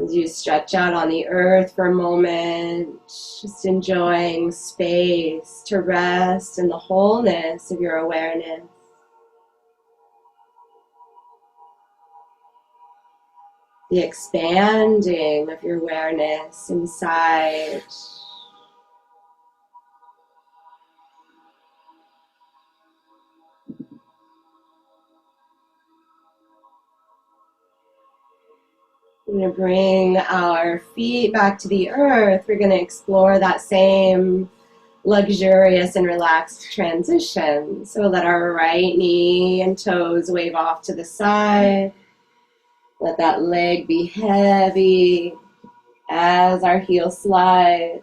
As you stretch out on the earth for a moment, just enjoying space to rest in the wholeness of your awareness. The expanding of your awareness inside. We're going to bring our feet back to the earth. We're going to explore that same luxurious and relaxed transition. So let our right knee and toes wave off to the side. Let that leg be heavy as our heel slides.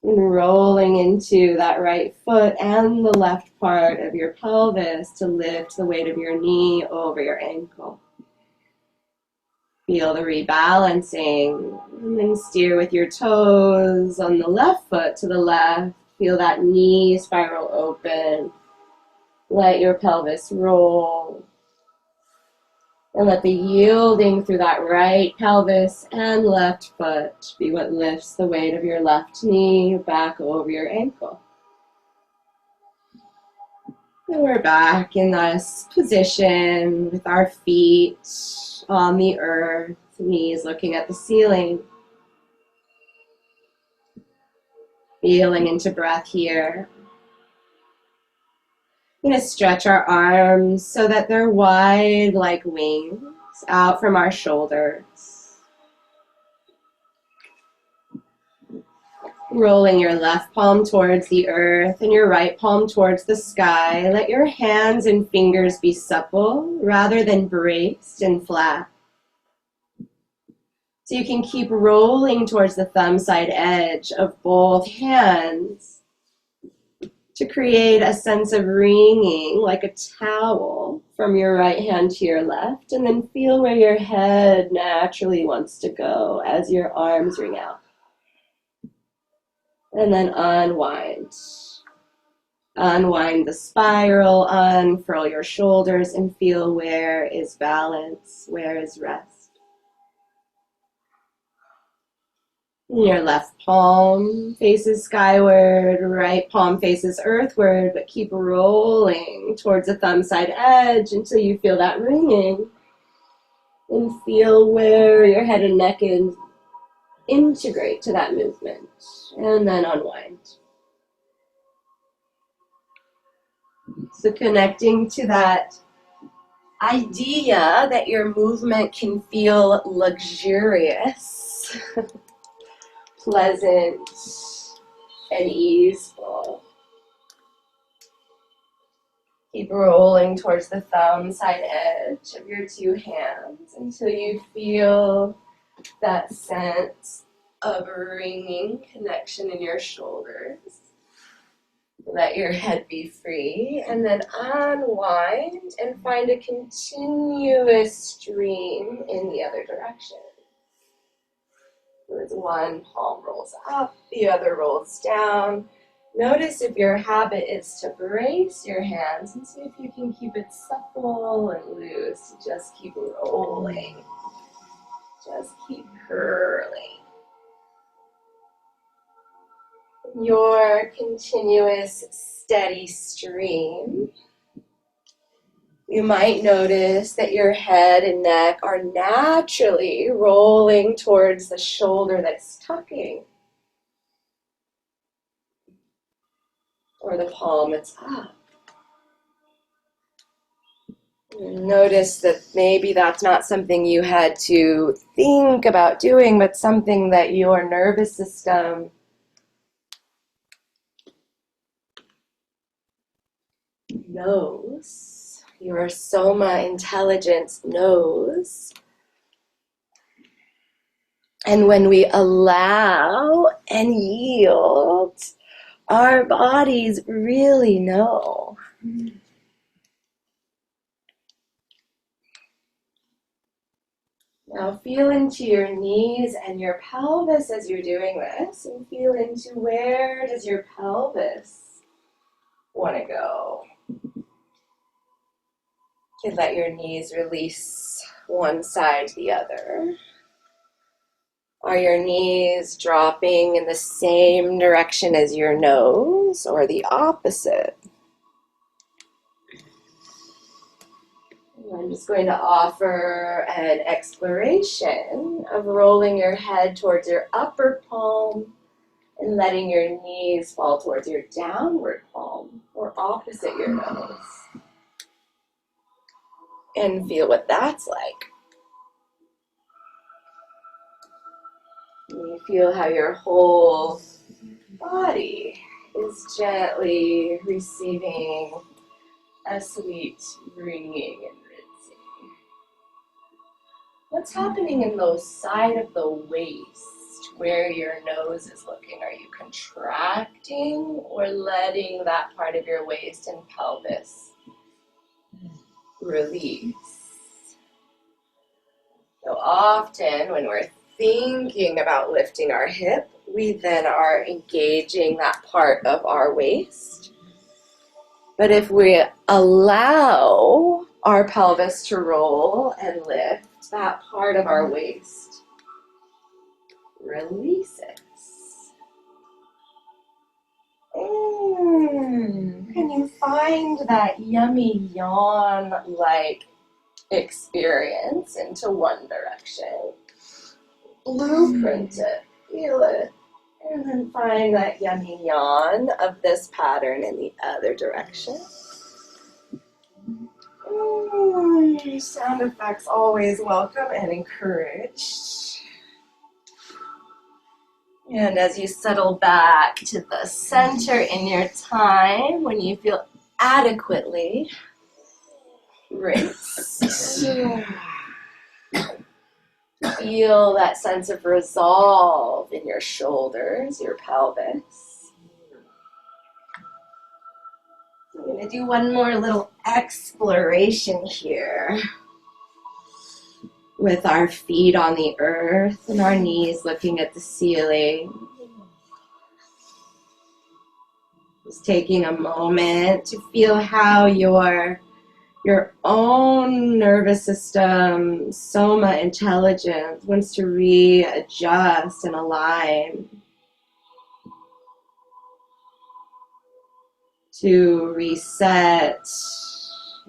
And rolling into that right foot and the left part of your pelvis to lift the weight of your knee over your ankle. Feel the rebalancing, and then steer with your toes on the left foot to the left. Feel that knee spiral open. Let your pelvis roll. And let the yielding through that right pelvis and left foot be what lifts the weight of your left knee back over your ankle. And we're back in this position with our feet on the earth, knees looking at the ceiling. Feeling into breath here. We're going to stretch our arms so that they're wide like wings out from our shoulders. Rolling your left palm towards the earth and your right palm towards the sky. Let your hands and fingers be supple rather than braced and flat. So you can keep rolling towards the thumb side edge of both hands to create a sense of wringing like a towel from your right hand to your left, and then feel where your head naturally wants to go as your arms wring out. And then unwind. Unwind the spiral, unfurl your shoulders, and feel where is balance, where is rest. Your left palm faces skyward, right palm faces earthward, but keep rolling towards the thumb side edge until you feel that ringing. And feel where your head and neck integrate to that movement. And then unwind. So connecting to that idea that your movement can feel luxurious. Pleasant and easeful. Keep rolling towards the thumb side edge of your two hands until you feel that sense of ringing connection in your shoulders. Let your head be free, and then unwind and find a continuous stream in the other direction. As one palm rolls up, the other rolls down. Notice if your habit is to brace your hands and see if you can keep it supple and loose. Just keep rolling. Just keep curling. Your continuous steady stream. You might notice that your head and neck are naturally rolling towards the shoulder that's tucking, or the palm that's up. Notice that maybe that's not something you had to think about doing, but something that your nervous system knows. Your soma intelligence knows. And when we allow and yield, our bodies really know. Now feel into your knees and your pelvis as you're doing this, and feel into where does your pelvis want to go. You can let your knees release one side to the other. Are your knees dropping in the same direction as your nose or the opposite? I'm just going to offer an exploration of rolling your head towards your upper palm and letting your knees fall towards your downward palm or opposite your nose. And feel what that's like. And you feel how your whole body is gently receiving a sweet ringing and rinsing. What's happening in the side of the waist where your nose is looking? Are you contracting or letting that part of your waist and pelvis release? So often when we're thinking about lifting our hip, we then are engaging that part of our waist. But if we allow our pelvis to roll and lift, that part of our waist releases. Can you find that yummy yawn-like experience into one direction? Blueprint it, feel it, and then find that yummy yawn of this pattern in the other direction. Sound effects always welcome and encouraged. And as you settle back to the center in your time, when you feel adequately rinsed, feel that sense of resolve in your shoulders, your pelvis. I'm going to do one more little exploration here with our feet on the earth and our knees looking at the ceiling. Just taking a moment to feel how your own nervous system, soma intelligence, wants to readjust and align, to reset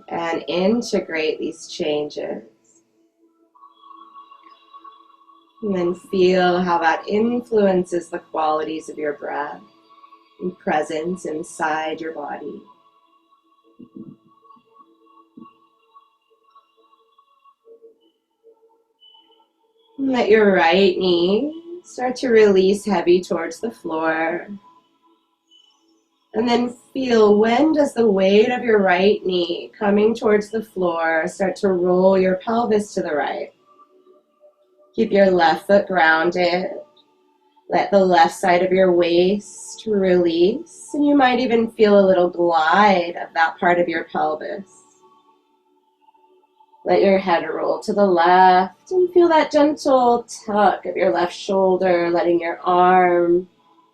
and integrate these changes. And then feel how that influences the qualities of your breath and presence inside your body. And let your right knee start to release heavy towards the floor. And then feel, when does the weight of your right knee coming towards the floor start to roll your pelvis to the right? Keep your left foot grounded. Let the left side of your waist release. And you might even feel a little glide of that part of your pelvis. Let your head roll to the left and feel that gentle tuck of your left shoulder, letting your arm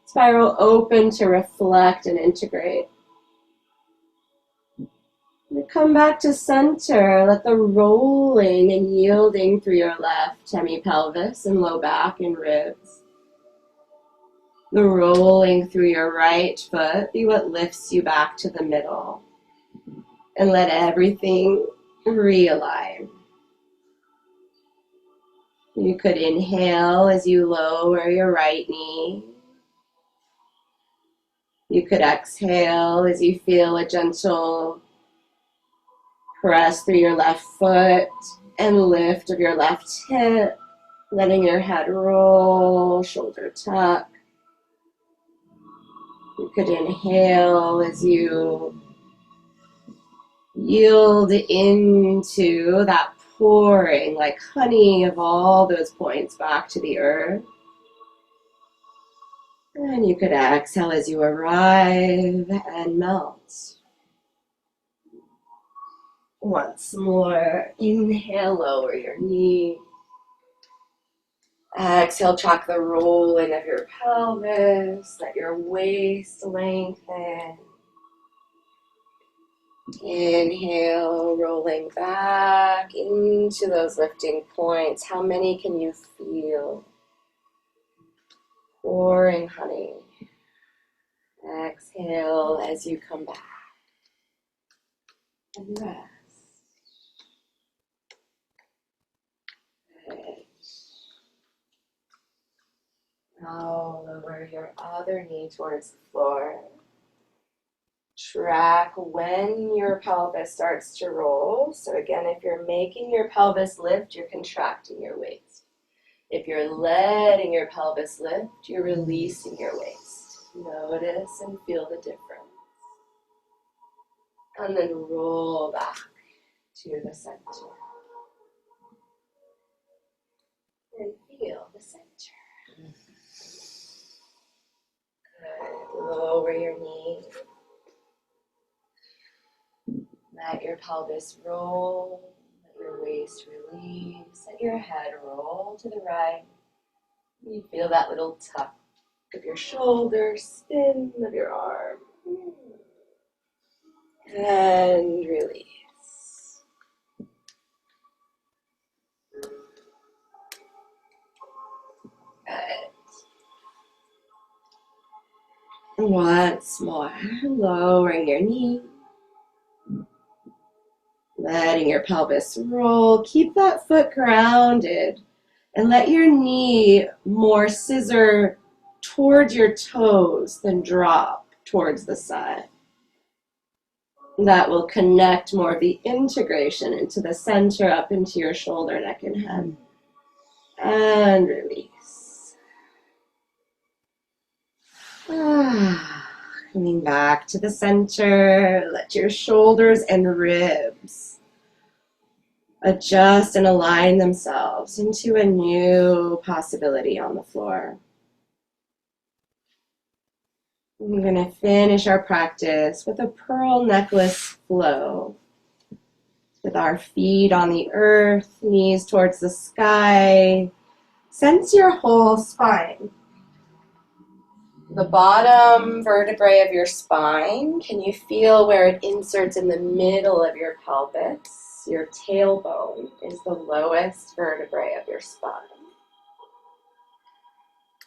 spiral open to reflect and integrate. And come back to center. Let the rolling and yielding through your left hemipelvis and low back and ribs. The rolling through your right foot be what lifts you back to the middle. And let everything realign. You could inhale as you lower your right knee. You could exhale as you feel a gentle press through your left foot and lift of your left hip, letting your head roll, shoulder tuck. You could inhale as you yield into that pouring like honey of all those points back to the earth. And you could exhale as you arrive and melt. Once more, inhale, lower your knee. Exhale, track the rolling of your pelvis, let your waist lengthen. Inhale, rolling back into those lifting points. How many can you feel? Pouring honey. Exhale as you come back. And rest. Good. Now lower your other knee towards the floor. Track when your pelvis starts to roll. So again, if you're making your pelvis lift, you're contracting your waist. If you're letting your pelvis lift, you're releasing your waist. Notice and feel the difference. And then roll back to the center. And feel the center. Good. Lower your knee. Let your pelvis roll. Let your waist release. Let your head roll to the right. You feel that little tuck of your shoulder, spin of your arm. And release. Good. Once more, lowering your knee. Letting your pelvis roll. Keep that foot grounded. And let your knee more scissor towards your toes than drop towards the side. That will connect more of the integration into the center, up into your shoulder, neck, and head. And release. Coming back to the center. Let your shoulders and ribs adjust and align themselves into a new possibility on the floor. We're going to finish our practice with a pearl necklace flow. With our feet on the earth, knees towards the sky. Sense your whole spine. The bottom vertebrae of your spine, can you feel where it inserts in the middle of your pelvis? Your tailbone is the lowest vertebrae of your spine.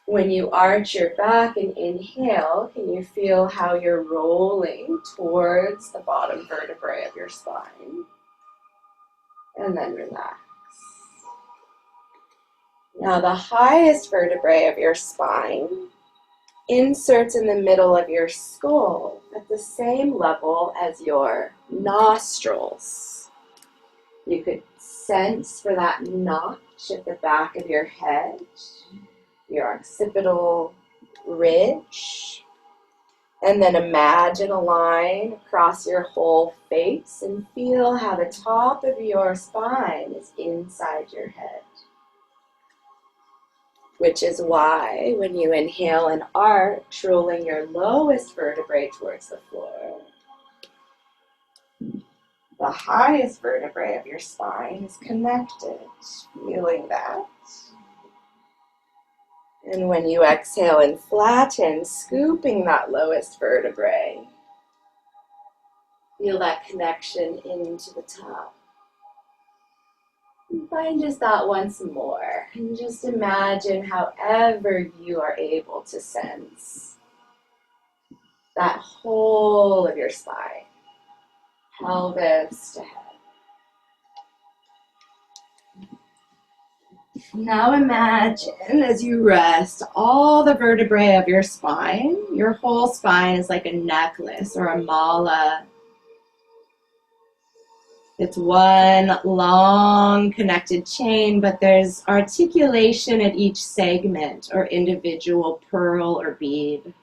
When you arch your back and inhale, can you feel how you're rolling towards the bottom vertebrae of your spine? And then relax. Now the highest vertebrae of your spine inserts in the middle of your skull at the same level as your nostrils. You could sense for that notch at the back of your head, your occipital ridge, and then imagine a line across your whole face and feel how the top of your spine is inside your head. Which is why when you inhale and arch, rolling your lowest vertebrae towards the floor, the highest vertebrae of your spine is connected, feeling that. And when you exhale and flatten, scooping that lowest vertebrae, feel that connection into the top. And find just that once more. And just imagine however you are able to sense that whole of your spine, pelvis to head. Now imagine as you rest all the vertebrae of your spine. Your whole spine is like a necklace or a mala. It's one long connected chain, but there's articulation at each segment or individual pearl or bead.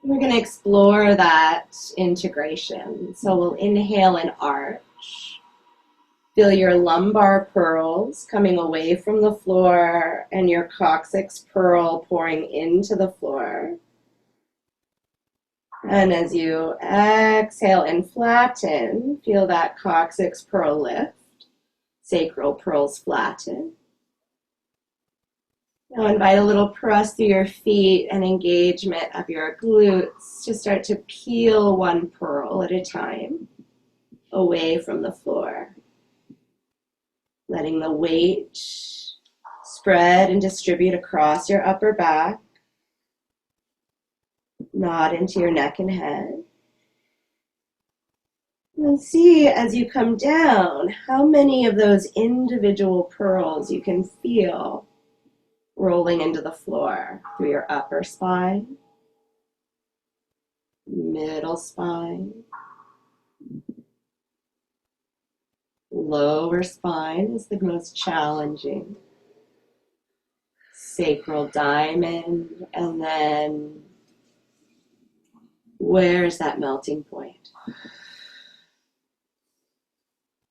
We're going to explore that integration. So we'll inhale and arch. Feel your lumbar pearls coming away from the floor and your coccyx pearl pouring into the floor. And as you exhale and flatten, feel that coccyx pearl lift, sacral pearls flatten. Now invite a little press through your feet and engagement of your glutes to start to peel one pearl at a time away from the floor. Letting the weight spread and distribute across your upper back, not into your neck and head. And see as you come down how many of those individual pearls you can feel rolling into the floor through your upper spine, middle spine, lower spine is the most challenging, sacral diamond, and then where's that melting point?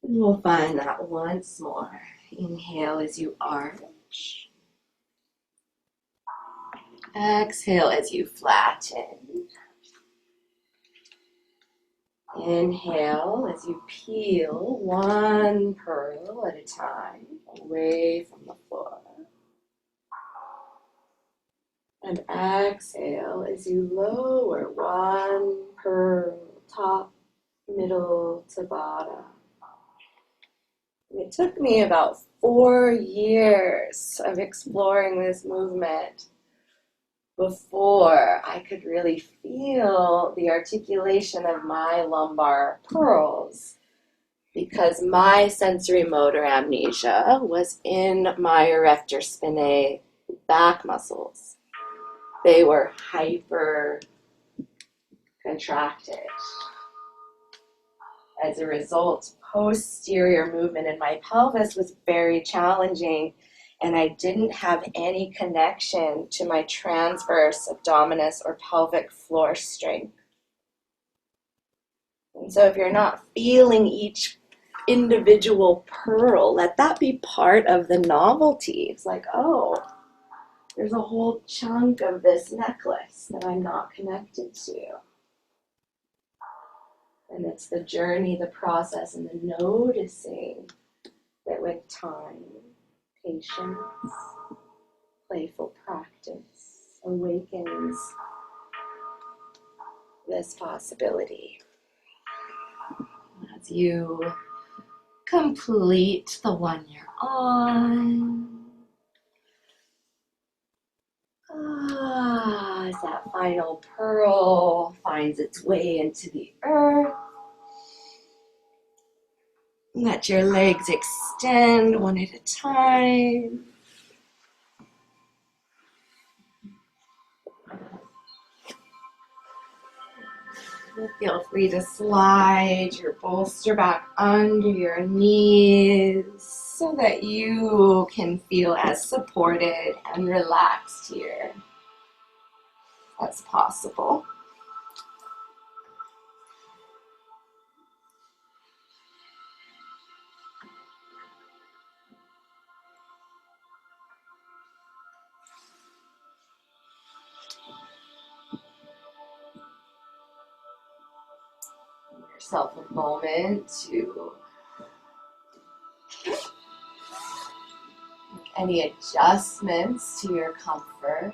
And we'll find that once more. Inhale as you arch. Exhale as you flatten. Inhale as you peel one pearl at a time away from the floor. And exhale as you lower one pearl, top, middle to bottom. It took me about 4 years of exploring this movement before I could really feel the articulation of my lumbar pearls, because my sensory motor amnesia was in my erector spinae back muscles. They were hyper contracted. As a result, posterior movement in my pelvis was very challenging, and I didn't have any connection to my transverse abdominis or pelvic floor strength. And so if you're not feeling each individual pearl, let that be part of the novelty. It's like, oh, there's a whole chunk of this necklace that I'm not connected to. And it's the journey, the process, and the noticing that with time, patience, playful practice awakens this possibility. As you complete the one you're on, as that final pearl finds its way into the earth, let your legs extend one at a time. Feel free to slide your bolster back under your knees so that you can feel as supported and relaxed here as possible. Give yourself a moment to make any adjustments to your comfort.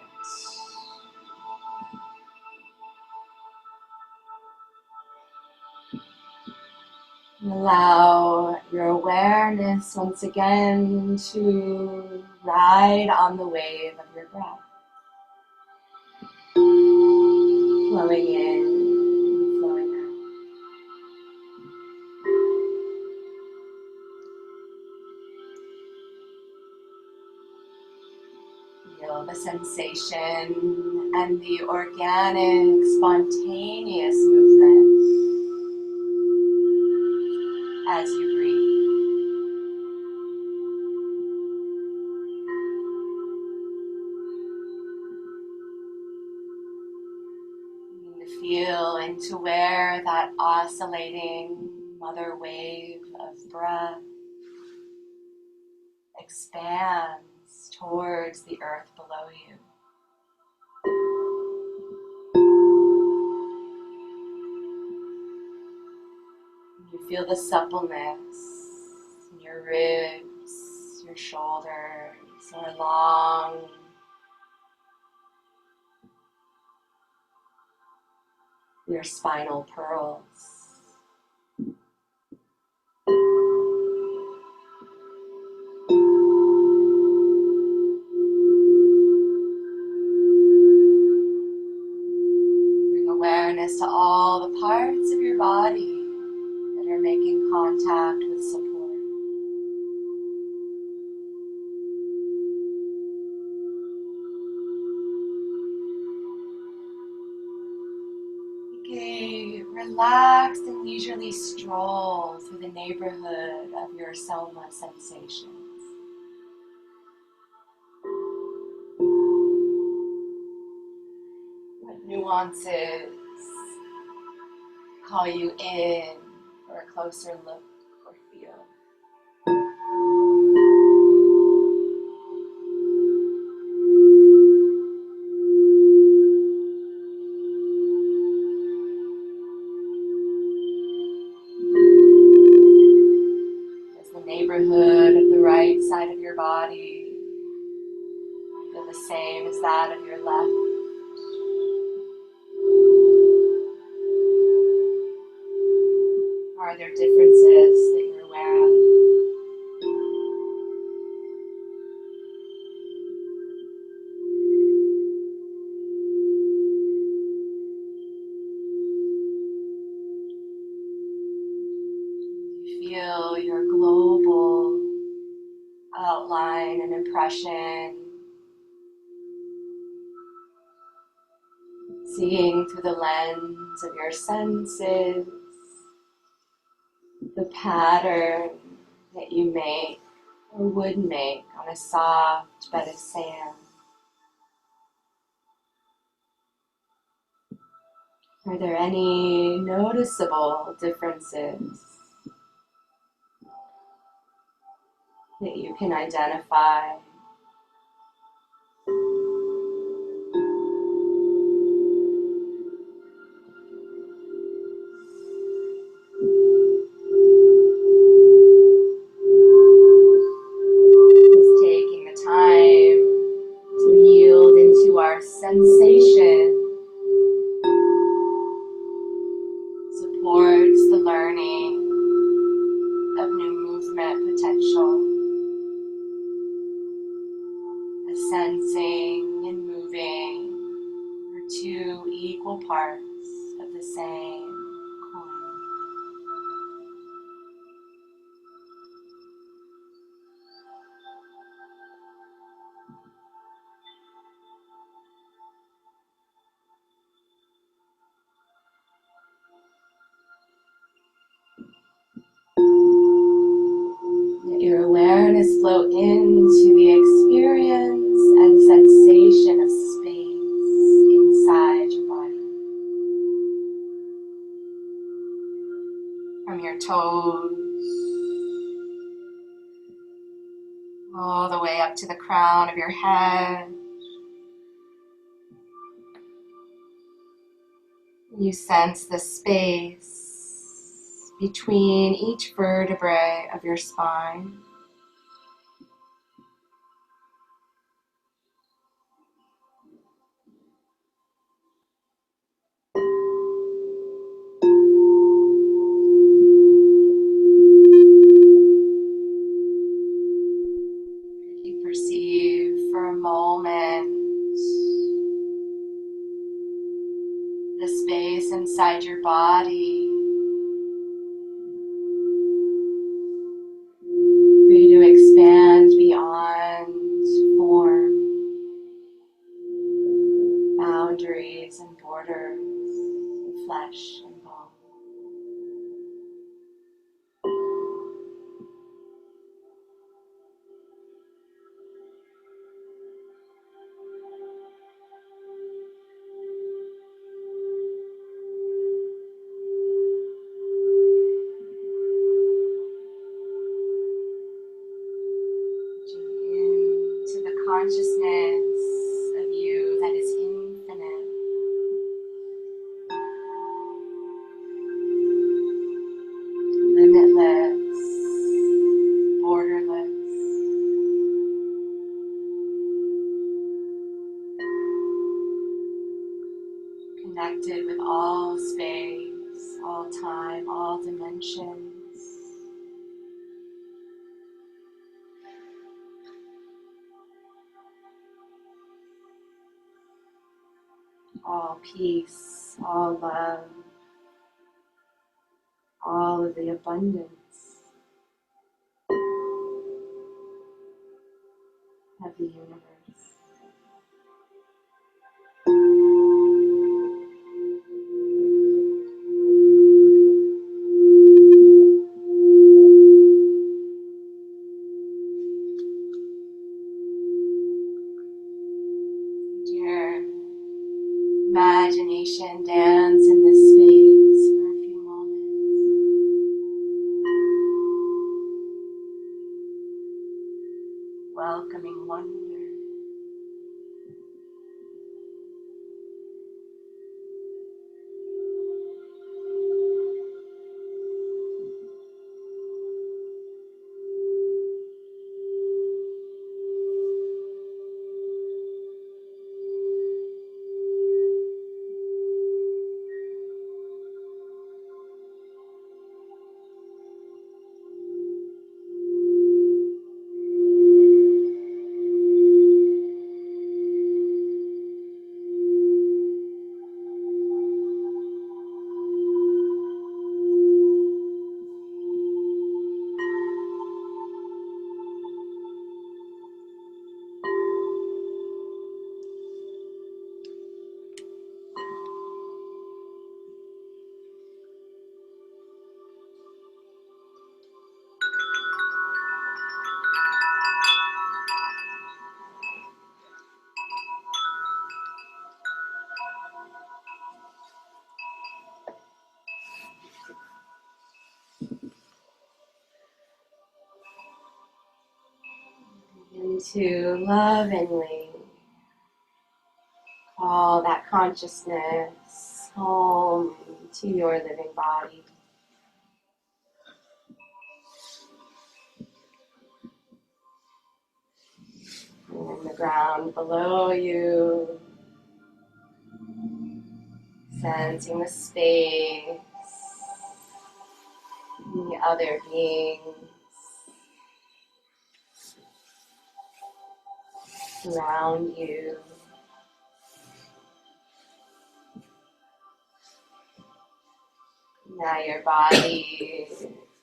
Allow your awareness once again to ride on the wave of your breath. Flowing in, flowing out. Feel the sensation and the organic, spontaneous movement as you breathe. Feel into where that oscillating mother wave of breath expands towards the earth below you. You feel the suppleness in your ribs, your shoulders are long. Your spinal pearls. Bring awareness to all the parts of your body that are making contact with support. Take a relaxed and leisurely stroll through the neighborhood of your soma sensations. What nuances call you in for a closer look or feel? Does the neighborhood of the right side of your body feel the same as that of your left? Are there differences that you're aware of? You feel your global outline and impression, seeing through the lens of your senses, the pattern that you make or would make on a soft bed of sand. Are there any noticeable differences that you can identify? Just taking the time to yield into our sensation supports the learning of new movement potential. As sensing and moving are two equal parts of the same coin. Let your awareness flow into the experience and sensation of space inside your body. From your toes all the way up to the crown of your head. You sense the space between each vertebrae of your spine. You perceive for a moment the space inside your body for you to expand beyond form, boundaries and borders of flesh and bone. consciousness of you that is infinite. Limitless, borderless, connected with all space, all time, all dimensions. All peace, all love, all of the abundance of the universe. Your imagination dance in this space for a few moments, welcoming wonder. And to lovingly call that consciousness home to your living body. And the ground below you, sensing the space, the other beings around you. Now your body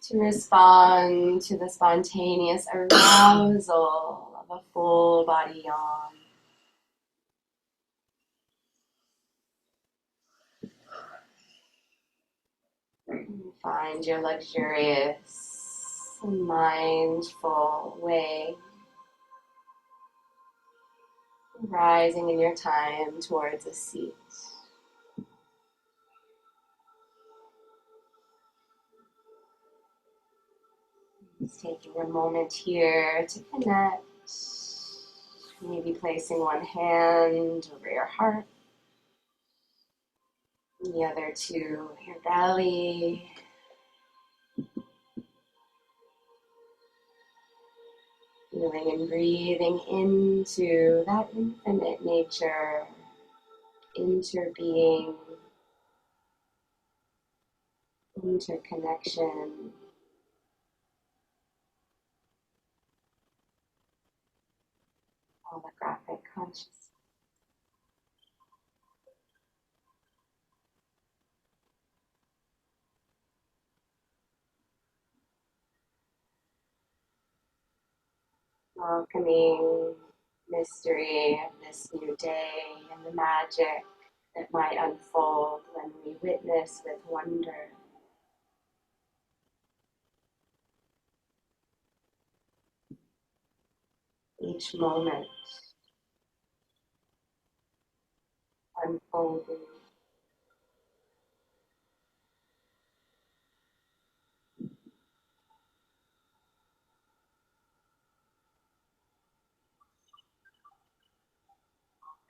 to respond to the spontaneous arousal of a full body yawn. Find your luxurious, mindful way, rising in your time towards a seat. Just taking a moment here to connect, maybe placing one hand over your heart, and the other to your belly. Feeling and breathing into that infinite nature, interbeing, interconnection, holographic consciousness. Welcoming mystery of this new day and the magic that might unfold when we witness with wonder. Each moment unfolding.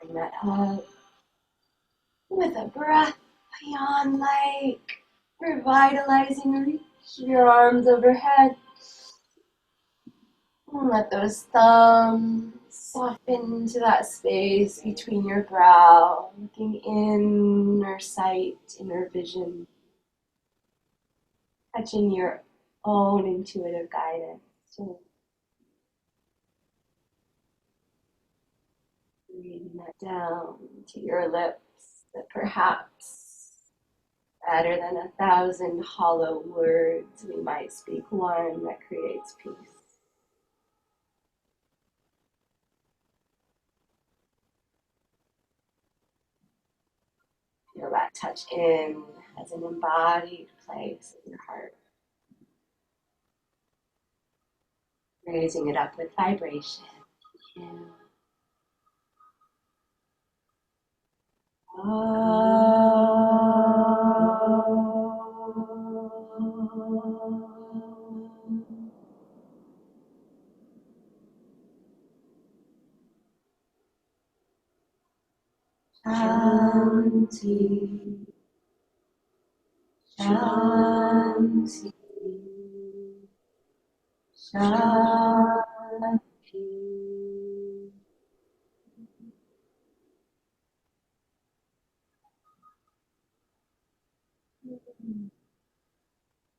Open that up with a breath beyond, like revitalizing. Reach your arms overhead. And let those thumbs soften to that space between your brow, looking inner sight, inner vision, touching your own intuitive guidance. So breathing that down to your lips, that perhaps better than 1,000 hollow words, we might speak one that creates peace. Feel that touch in as an embodied place in your heart. Raising it up with vibration. And Shanti, Shanti, Shanti.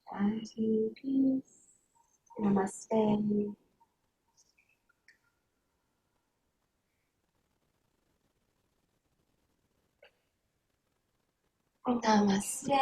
Shanti, peace. Namaste. Namaste.